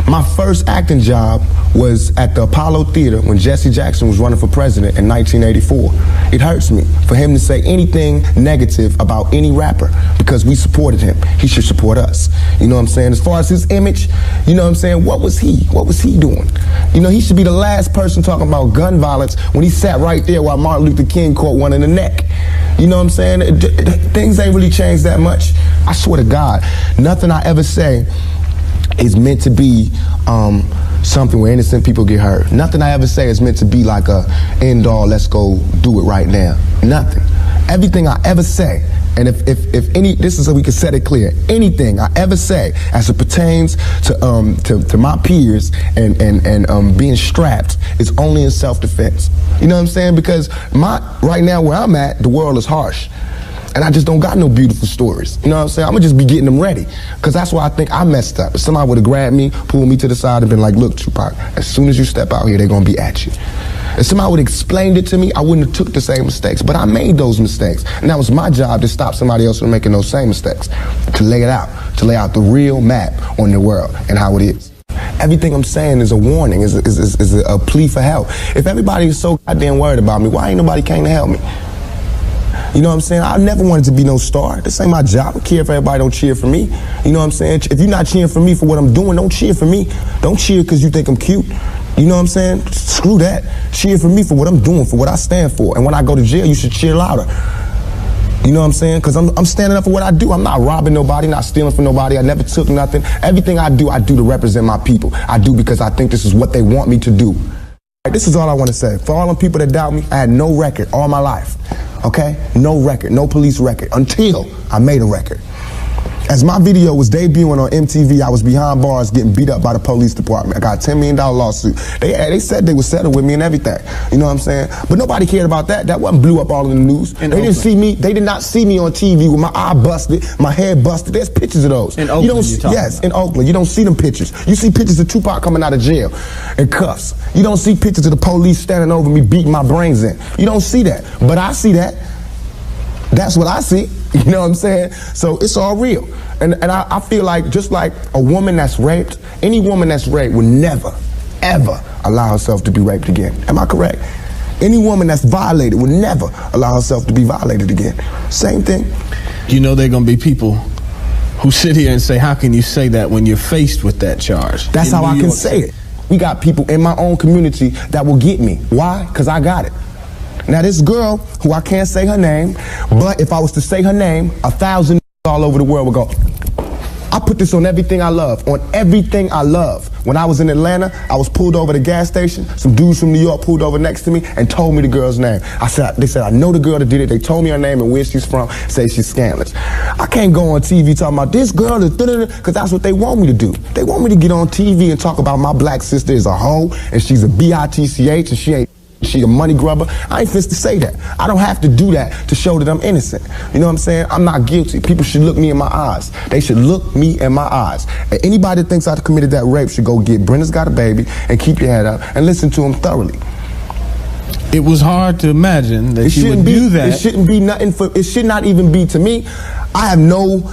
S5: my first acting job was at the Apollo Theater when Jesse Jackson was running for president in 1984. It hurts me for him to say anything negative about any rapper because we supported him. He should support us. You know what I'm saying? As far as his image, you know what I'm saying? What was he doing? You know, he should be the last person talking about gun violence when he sat right there while Martin Luther King caught one in the neck. You know what I'm saying? Things ain't really changed that much. I swear to God, nothing I ever say is meant to be something where innocent people get hurt. Nothing I ever say is meant to be like a end all, let's go do it right now. Nothing. Everything I ever say And if any, this is so we can set it clear, anything I ever say as it pertains to my peers and being strapped is only in self-defense. You know what I'm saying? Because right now where I'm at, the world is harsh. And I just don't got no beautiful stories. You know what I'm saying? I'm gonna just be getting them ready. Because that's why I think I messed up. If somebody would have grabbed me, pulled me to the side and been like, look, Tupac, as soon as you step out here, they're gonna be at you. If somebody would have explained it to me, I wouldn't have took the same mistakes. But I made those mistakes. And that was my job to stop somebody else from making those same mistakes. To lay it out. To lay out the real map on the world and how it is. Everything I'm saying is a warning, is a plea for help. If everybody is so goddamn worried about me, why ain't nobody came to help me? You know what I'm saying? I never wanted to be no star. This ain't my job. I don't care if everybody don't cheer for me. You know what I'm saying? If you're not cheering for me for what I'm doing, don't cheer for me. Don't cheer because you think I'm cute. You know what I'm saying? Screw that. Cheer for me for what I'm doing, for what I stand for. And when I go to jail, you should cheer louder. You know what I'm saying? Because I'm standing up for what I do. I'm not robbing nobody, not stealing from nobody. I never took nothing. Everything I do to represent my people. I do because I think this is what they want me to do. This is all I want to say. For all them people that doubt me, I had no record all my life. Okay? No record, no police record, until I made a record. As my video was debuting on MTV, I was behind bars getting beat up by the police department. I got a $10 million lawsuit. They said they would settle with me and everything. You know what I'm saying? But nobody cared about that. That wasn't blew up all in the news. They did not see me on TV with my eye busted, my head busted. There's pictures of those.
S6: In Oakland,
S5: yes, in Oakland. You don't see them pictures. You see pictures of Tupac coming out of jail in cuffs. You don't see pictures of the police standing over me beating my brains in. You don't see that. But I see that. That's what I see. You know what I'm saying? So it's all real. And I feel like just like a woman that's raped, any woman that's raped would never, ever allow herself to be raped again. Am I correct? Any woman that's violated would never allow herself to be violated again. Same thing.
S6: You know there are going to be people who sit here and say, how can you say that when you're faced with that charge?
S5: That's how I can say it. We got people in my own community that will get me. Why? Because I got it. Now this girl, who I can't say her name, but if I was to say her name, 1,000 all over the world would go, I put this on everything I love, on everything I love. When I was in Atlanta, I was pulled over at a gas station. Some dudes from New York pulled over next to me and told me the girl's name. They said, I know the girl that did it. They told me her name and where she's from, say she's scandalous. I can't go on TV talking about this girl, because that's what they want me to do. They want me to get on TV and talk about my black sister is a hoe, and she's a bitch, and she a money grubber. I ain't fit to say that. I don't have to do that to show that I'm innocent. You know what I'm saying? I'm not guilty. People should look me in my eyes. They should look me in my eyes. And anybody that thinks I committed that rape should go get Brenda's Got a Baby and keep your head up and listen to him thoroughly.
S6: It was hard to imagine that you would do that.
S5: It shouldn't be nothing it should not even be to me. I have no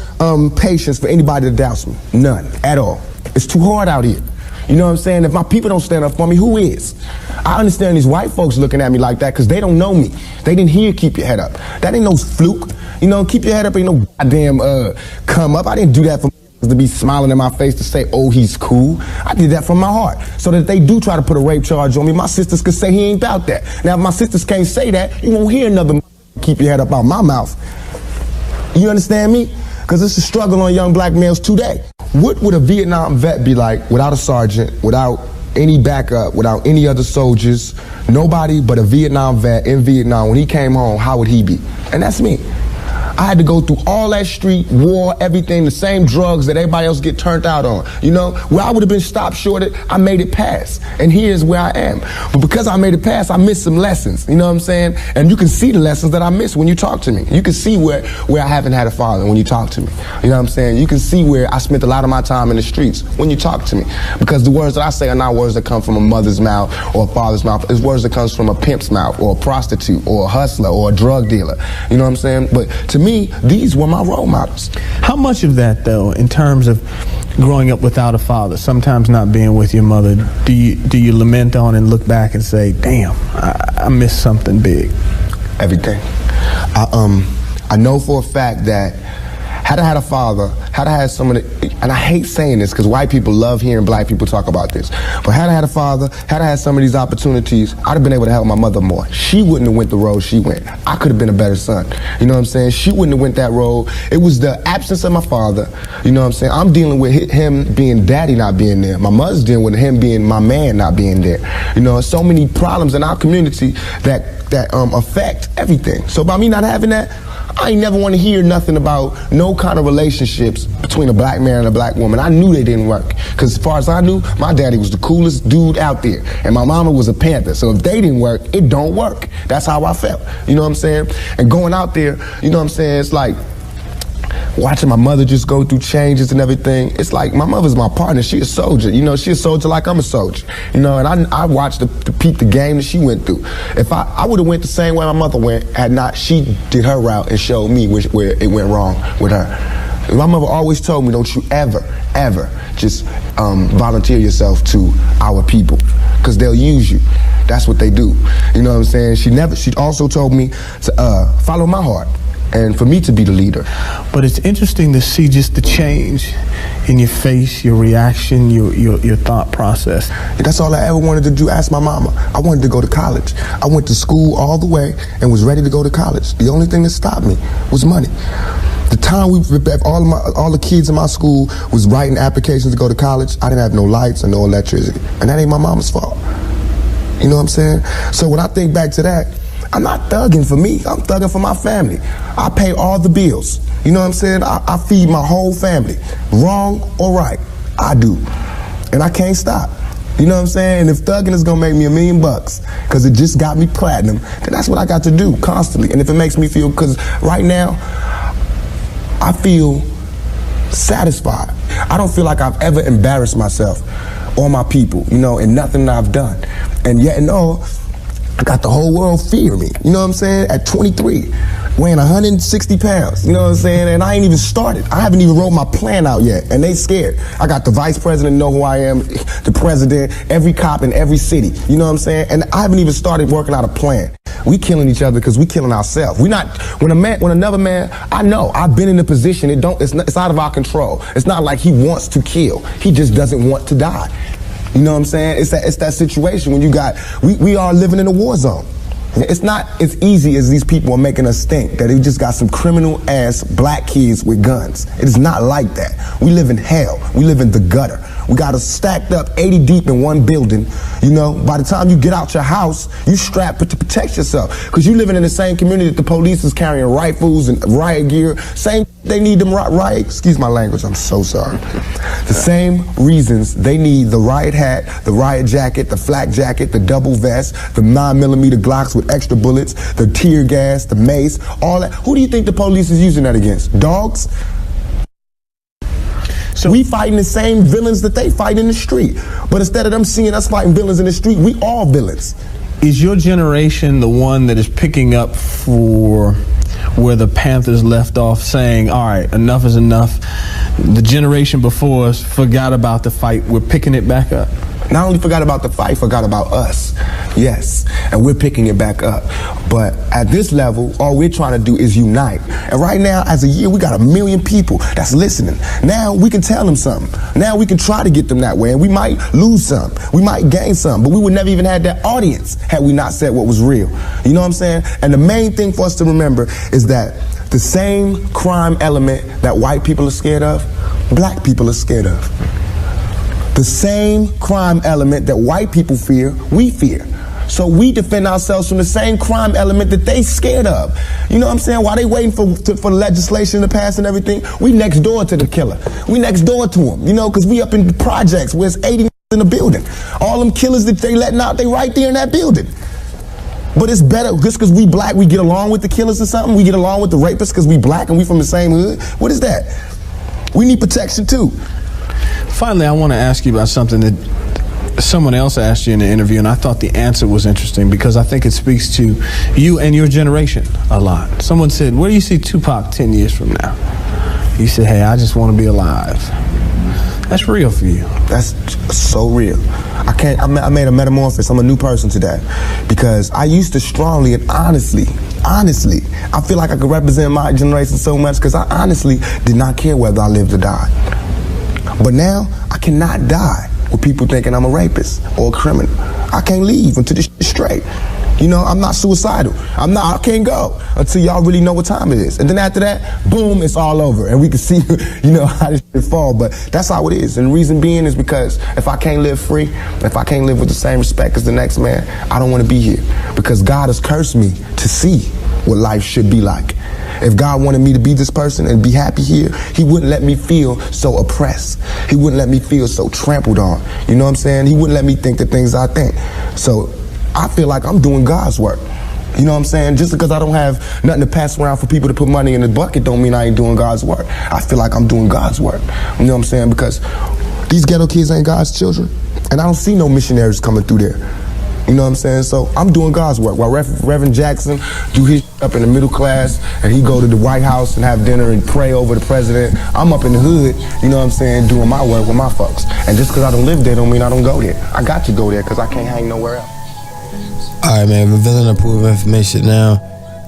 S5: patience for anybody that doubts me. None at all. It's too hard out here. You know what I'm saying? If my people don't stand up for me, who is? I understand these white folks looking at me like that because they don't know me. They didn't hear Keep Your Head Up. That ain't no fluke. You know, Keep Your Head Up ain't no goddamn come up. I didn't do that for to be smiling in my face to say, oh, he's cool. I did that from my heart. So that if they do try to put a rape charge on me, my sisters could say he ain't about that. Now, if my sisters can't say that, you won't hear another Keep Your Head Up out my mouth. You understand me? Because it's a struggle on young black males today. What would a Vietnam vet be like without a sergeant, without any backup, without any other soldiers, nobody but a Vietnam vet in Vietnam? When he came home, how would he be? And that's me. I had to go through all that street, war, everything, the same drugs that everybody else get turned out on. You know, where I would have been stopped shorted, I made it past. And here's where I am. But because I made it past, I missed some lessons. You know what I'm saying? And you can see the lessons that I missed when you talk to me. You can see where I haven't had a father when you talk to me. You know what I'm saying? You can see where I spent a lot of my time in the streets when you talk to me. Because the words that I say are not words that come from a mother's mouth or a father's mouth. It's words that comes from a pimp's mouth or a prostitute or a hustler or a drug dealer. You know what I'm saying? But to me, these were my role models.
S6: How much of that, though, in terms of growing up without a father, sometimes not being with your mother, do you lament on and look back and say, damn, I missed something big?
S5: Everything. I know for a fact that had I had a father, had I had some of the, and I hate saying this because white people love hearing black people talk about this, but had I had a father, had I had some of these opportunities, I'd have been able to help my mother more. She wouldn't have went the road she went. I could have been a better son. You know what I'm saying? She wouldn't have went that road. It was the absence of my father. You know what I'm saying? I'm dealing with him being daddy not being there. My mother's dealing with him being my man not being there. You know, so many problems in our community that affect everything. So by me not having that, I ain't never want to hear nothing about no kind of relationships between a black man and a black woman. I knew they didn't work. Because as far as I knew, my daddy was the coolest dude out there. And my mama was a Panther. So if they didn't work, it don't work. That's how I felt. You know what I'm saying? And going out there, you know what I'm saying, it's like watching my mother just go through changes and everything. It's like my mother's my partner. She a soldier. You know, she a soldier like I'm a soldier. You know, and I watched the peep the game that she went through. If I would have went the same way my mother went had not she did her route and showed me where it went wrong with her. My mother always told me, don't you ever just volunteer yourself to our people, because they'll use you. That's what they do. You know what I'm saying? She also told me to follow my heart, and for me to be the leader.
S6: But it's interesting to see just the change in your face, your reaction, your thought process.
S5: That's all I ever wanted to do. Ask my mama. I wanted to go to college. I went to school all the way and was ready to go to college. The only thing that stopped me was money. The time all the kids in my school was writing applications to go to college, I didn't have no lights and no electricity. And that ain't my mama's fault. You know what I'm saying? So when I think back to that, I'm not thugging for me, I'm thugging for my family. I pay all the bills. You know what I'm saying? I feed my whole family. Wrong or right, I do. And I can't stop. You know what I'm saying? And if thugging is gonna make me $1 million, because it just got me platinum, then that's what I got to do constantly. And if it makes me feel, because right now, I feel satisfied. I don't feel like I've ever embarrassed myself or my people, you know, in nothing that I've done. And yet and all, I got the whole world fearing me. You know what I'm saying? At 23, weighing 160 pounds. You know what I'm saying? And I ain't even started. I haven't even wrote my plan out yet. And they scared. I got the vice president know who I am, the president, every cop in every city. You know what I'm saying? And I haven't even started working out a plan. We killing each other because we killing ourselves. We not, when another man, I know, I've been in a position, it's out of our control. It's not like he wants to kill. He just doesn't want to die. You know what I'm saying? It's that situation when we are living in a war zone. It's not as easy as these people are making us think, that they just got some criminal ass black kids with guns. It is not like that. We live in hell. We live in the gutter. We got us stacked up 80 deep in one building. You know, by the time you get out your house, you strapped to protect yourself, because you living in the same community that the police is carrying rifles and riot gear. Same, they need them riot, excuse my language, I'm so sorry. The same reasons they need the riot hat, the riot jacket, the flak jacket, the double vest, the 9mm Glocks with extra bullets, the tear gas, the mace, all that. Who do you think the police is using that against? Dogs? So we fighting the same villains that they fight in the street. But instead of them seeing us fighting villains in the street, we all villains.
S6: Is your generation the one that is picking up for where the Panthers left off, saying, all right, enough is enough? The generation before us forgot about the fight. We're picking it back up.
S5: Not only forgot about the fight, forgot about us. Yes, and we're picking it back up. But at this level, all we're trying to do is unite. And right now, as a year, we got 1 million people that's listening. Now we can tell them something. Now we can try to get them that way, and we might lose some. We might gain some, but we would never even have that audience had we not said what was real. You know what I'm saying? And the main thing for us to remember is that the same crime element that white people are scared of, black people are scared of. The same crime element that white people fear, we fear. So we defend ourselves from the same crime element that they scared of. You know what I'm saying? While they waiting for legislation to pass and everything, we next door to the killer. We next door to him, you know, because we up in the projects where it's 80 in the building. All them killers that they letting out, they right there in that building. But it's better, just because we black, we get along with the killers or something? We get along with the rapists because we black and we from the same hood? What is that? We need protection too.
S6: Finally, I want to ask you about something that someone else asked you in the interview, and I thought the answer was interesting because I think it speaks to you and your generation a lot. Someone said, where do you see Tupac 10 years from now? You said, hey, I just want to be alive. That's real for you.
S5: That's so real. I made a metamorphosis. I'm a new person today. Because I used to strongly and honestly, I feel like I could represent my generation so much because I honestly did not care whether I lived or died. But now, I cannot die with people thinking I'm a rapist or a criminal. I can't leave until this shit's straight. You know, I'm not suicidal. I can't go until y'all really know what time it is. And then after that, boom, it's all over. And we can see, you know, how this shit fall. But that's how it is. And the reason being is because if I can't live free, if I can't live with the same respect as the next man, I don't want to be here. Because God has cursed me to see what life should be like. If God wanted me to be this person and be happy here, he wouldn't let me feel so oppressed. He wouldn't let me feel so trampled on. You know what I'm saying? He wouldn't let me think the things I think. So I feel like I'm doing God's work. You know what I'm saying? Just because I don't have nothing to pass around for people to put money in the bucket don't mean I ain't doing God's work. I feel like I'm doing God's work. You know what I'm saying? Because these ghetto kids ain't God's children. And I don't see no missionaries coming through there. You know what I'm saying? So I'm doing God's work. While Reverend Jackson do his up in the middle class and he go to the White House and have dinner and pray over the president, I'm up in the hood, you know what I'm saying, doing my work with my folks. And just because I don't live there don't mean I don't go there. I got to go there because I can't hang nowhere else.
S3: All right, man, revealing approved information now.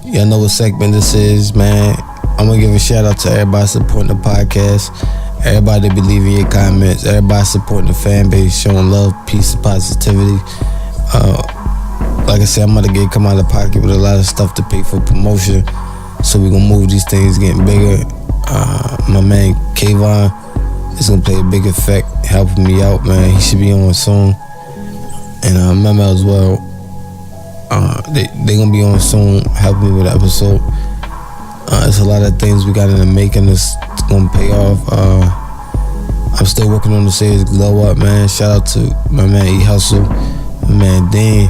S3: Y'all know what segment this is, man. I'm going to give a shout out to everybody supporting the podcast. Everybody that be leaving your comments. Everybody supporting the fan base, showing love, peace, and positivity. Like I said, I'm about to come out of pocket with a lot of stuff to pay for promotion. So we're going to move these things getting bigger. My man, Kayvon, is going to play a big effect, helping me out, man. He should be on soon. And Memo as well. They going to be on soon, helping me with the episode. There's a lot of things we got in the making that's going to pay off. I'm still working on the series Glow Up, man. Shout out to my man E Hustle, my man Dean,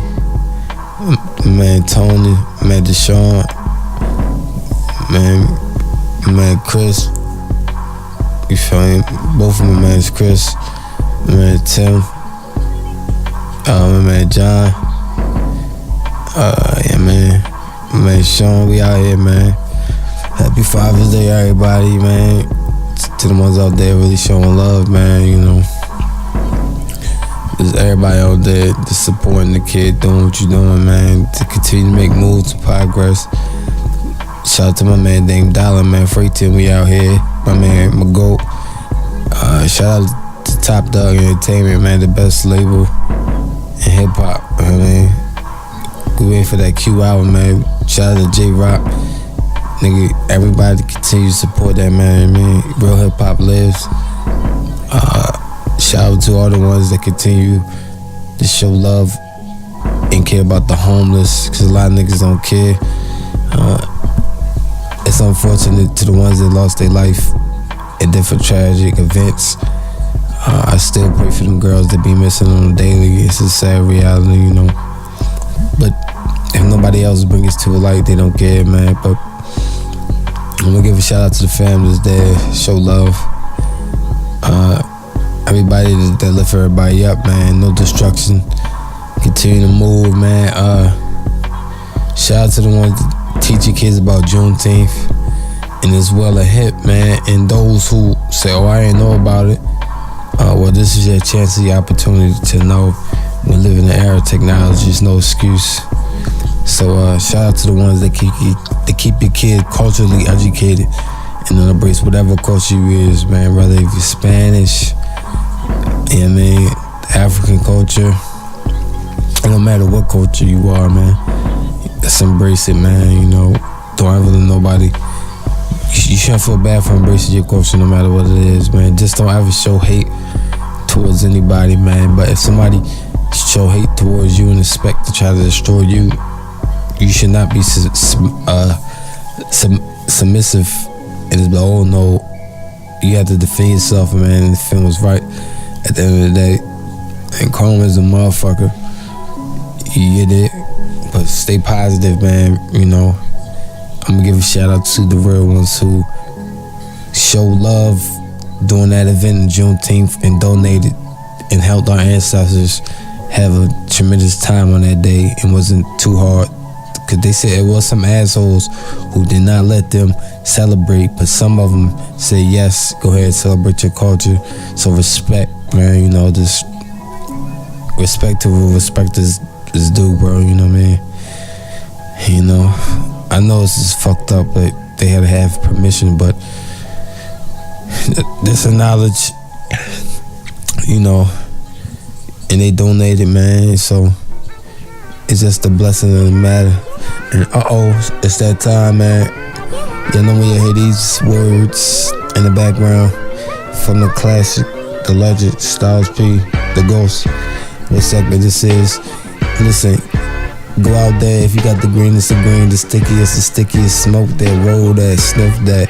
S3: my man Tony, my man Deshaun, my man Chris. You feel me? Both of my mans, Chris, my man Tim, my man John. Yeah, man. My man Sean, we out here, man. Happy Father's Day, everybody, man. To the ones out there really showing love, man, you know. There's everybody out there just supporting the kid, doing what you're doing, man, to continue to make moves and progress. Shout out to my man Dame Dollar, man. Freight Team, we out here. My man Mago. Shout out to Top Dog Entertainment, man, the best label in hip-hop, you know what I mean? We waiting for that Q album, man. Shout out to J-Rock. Nigga, everybody continue to support that, man. I mean, real hip-hop lives. Shout out to all the ones that continue to show love and care about the homeless, because a lot of niggas don't care. It's unfortunate to the ones that lost their life in different tragic events. I still pray for them girls that be missing on a daily. It's a sad reality, you know. But if nobody else brings it to a light, they don't care, man. But I'm gonna give a shout out to the families there, show love. Everybody that lift everybody up, man. No destruction. Continue to move, man. Shout out to the ones that teach your kids about Juneteenth and as well a hip, man. And those who say, oh, I ain't know about it. Well, this is your chance, your opportunity to know. We live in the era of technology, there's no excuse. So shout out to the ones that keep your kid culturally educated and then embrace whatever culture you is, man. Whether if you're Spanish, you know what I mean, African culture, it don't matter what culture you are, man. Let's embrace it, man. You know, don't ever let nobody. You shouldn't feel bad for embracing your culture, no matter what it is, man. Just don't ever show hate towards anybody, man. But if somebody show hate towards you and expect to try to destroy you, you should not be submissive and just be like, oh no, you have to defend yourself, man, and defend what's right at the end of the day. And karma is a motherfucker, you get it? But stay positive, man, you know. I'm gonna give a shout out to the real ones who show love during that event in Juneteenth and donated and helped our ancestors have a tremendous time on that day and wasn't too hard. Because they said it was some assholes who did not let them celebrate, but some of them said, yes, go ahead, celebrate your culture. So respect, man, you know, just respect to respect is due, bro. You know what I mean? You know, I know this is fucked up, but they had to have permission, but this is knowledge, you know, and they donated, man, so it's just a blessing of the matter. And it's that time, man. You know when you hear these words in the background from the classic, the legend, Styles P, the Ghost. What segment this is? Listen, go out there if you got the greenest of green, the stickiest, smoke that, roll that, sniff that.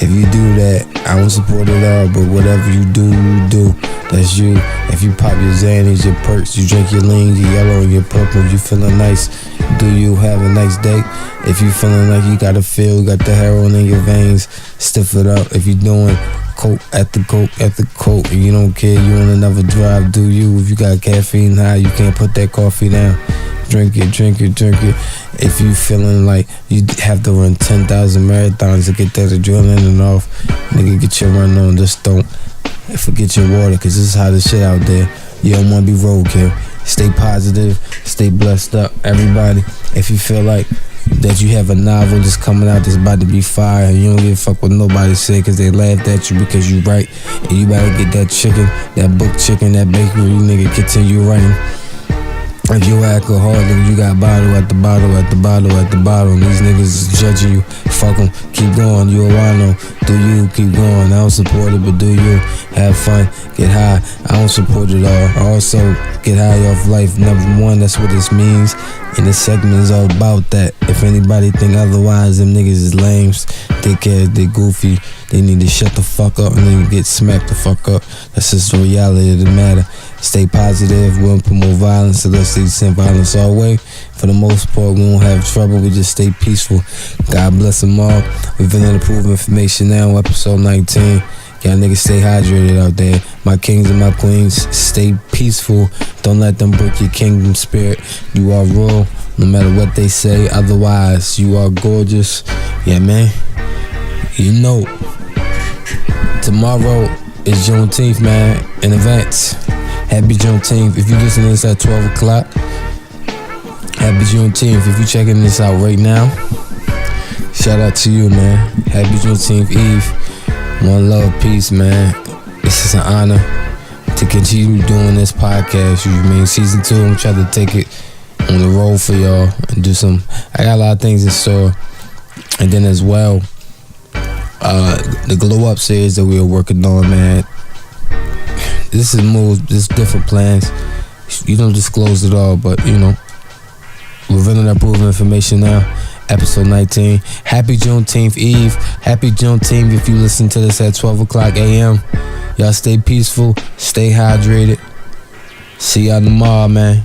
S3: If you do that, I don't support it all, but whatever you do, that's you. If you pop your Xannies, your perks, you drink your lean, your yellow, and your purple, you feeling nice, do you have a nice day? If you feeling like you got the heroin in your veins, stiff it up. If you doing coke at the coke, and you don't care, you on another drive, do you? If you got caffeine high, you can't put that coffee down. Drink it. If you feeling like you have to run 10,000 marathons to get that adrenaline off, nigga, get your run on. Just don't forget your water, cause this is how the shit out there. You don't wanna be roadkill. Stay positive, stay blessed up, everybody. If you feel like that you have a novel just coming out that's about to be fire and you don't give a fuck what nobody say, cause they laughed at you because you right, and you better get that chicken, that book chicken, that bakery, nigga, continue writing. If you alcoholic, you got bottle at the bottle, and these niggas is judging you. Fuck them, keep going, you a wino. Do you, keep going. I don't support it, but do you. Have fun, get high. I don't support it all. Also, get high off life. Number one, that's what this means. And this segment is all about that. If anybody think otherwise, them niggas is lames. Dickheads, they goofy. They need to shut the fuck up and then get smacked the fuck up. That's just the reality of the matter. Stay positive, we don't promote violence unless they send violence our way. For the most part, we won't have trouble, we just stay peaceful. God bless them all. We've been in approved information now, episode 19. Y'all niggas stay hydrated out there. My kings and my queens, stay peaceful. Don't let them break your kingdom spirit. You are royal, no matter what they say. Otherwise, you are gorgeous. Yeah, man. You know, tomorrow is Juneteenth, man, in advance. Happy Juneteenth. If you listen to this at 12 o'clock, happy Juneteenth. If you checking this out right now, shout out to you, man. Happy Juneteenth Eve. One love, peace, man. This is an honor to continue doing this podcast. You mean season 2, I'm trying to take it on the road for y'all and do some. I got a lot of things in store. And then as well, the Glow Up series that we are working on, man. This is different plans. You don't disclose it all, but you know, we're running that proven information now. Episode 19. Happy Juneteenth Eve. Happy Juneteenth if you listen to this at 12 o'clock a.m. Y'all stay peaceful, stay hydrated. See y'all tomorrow, man.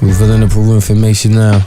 S3: We're running the proven information now.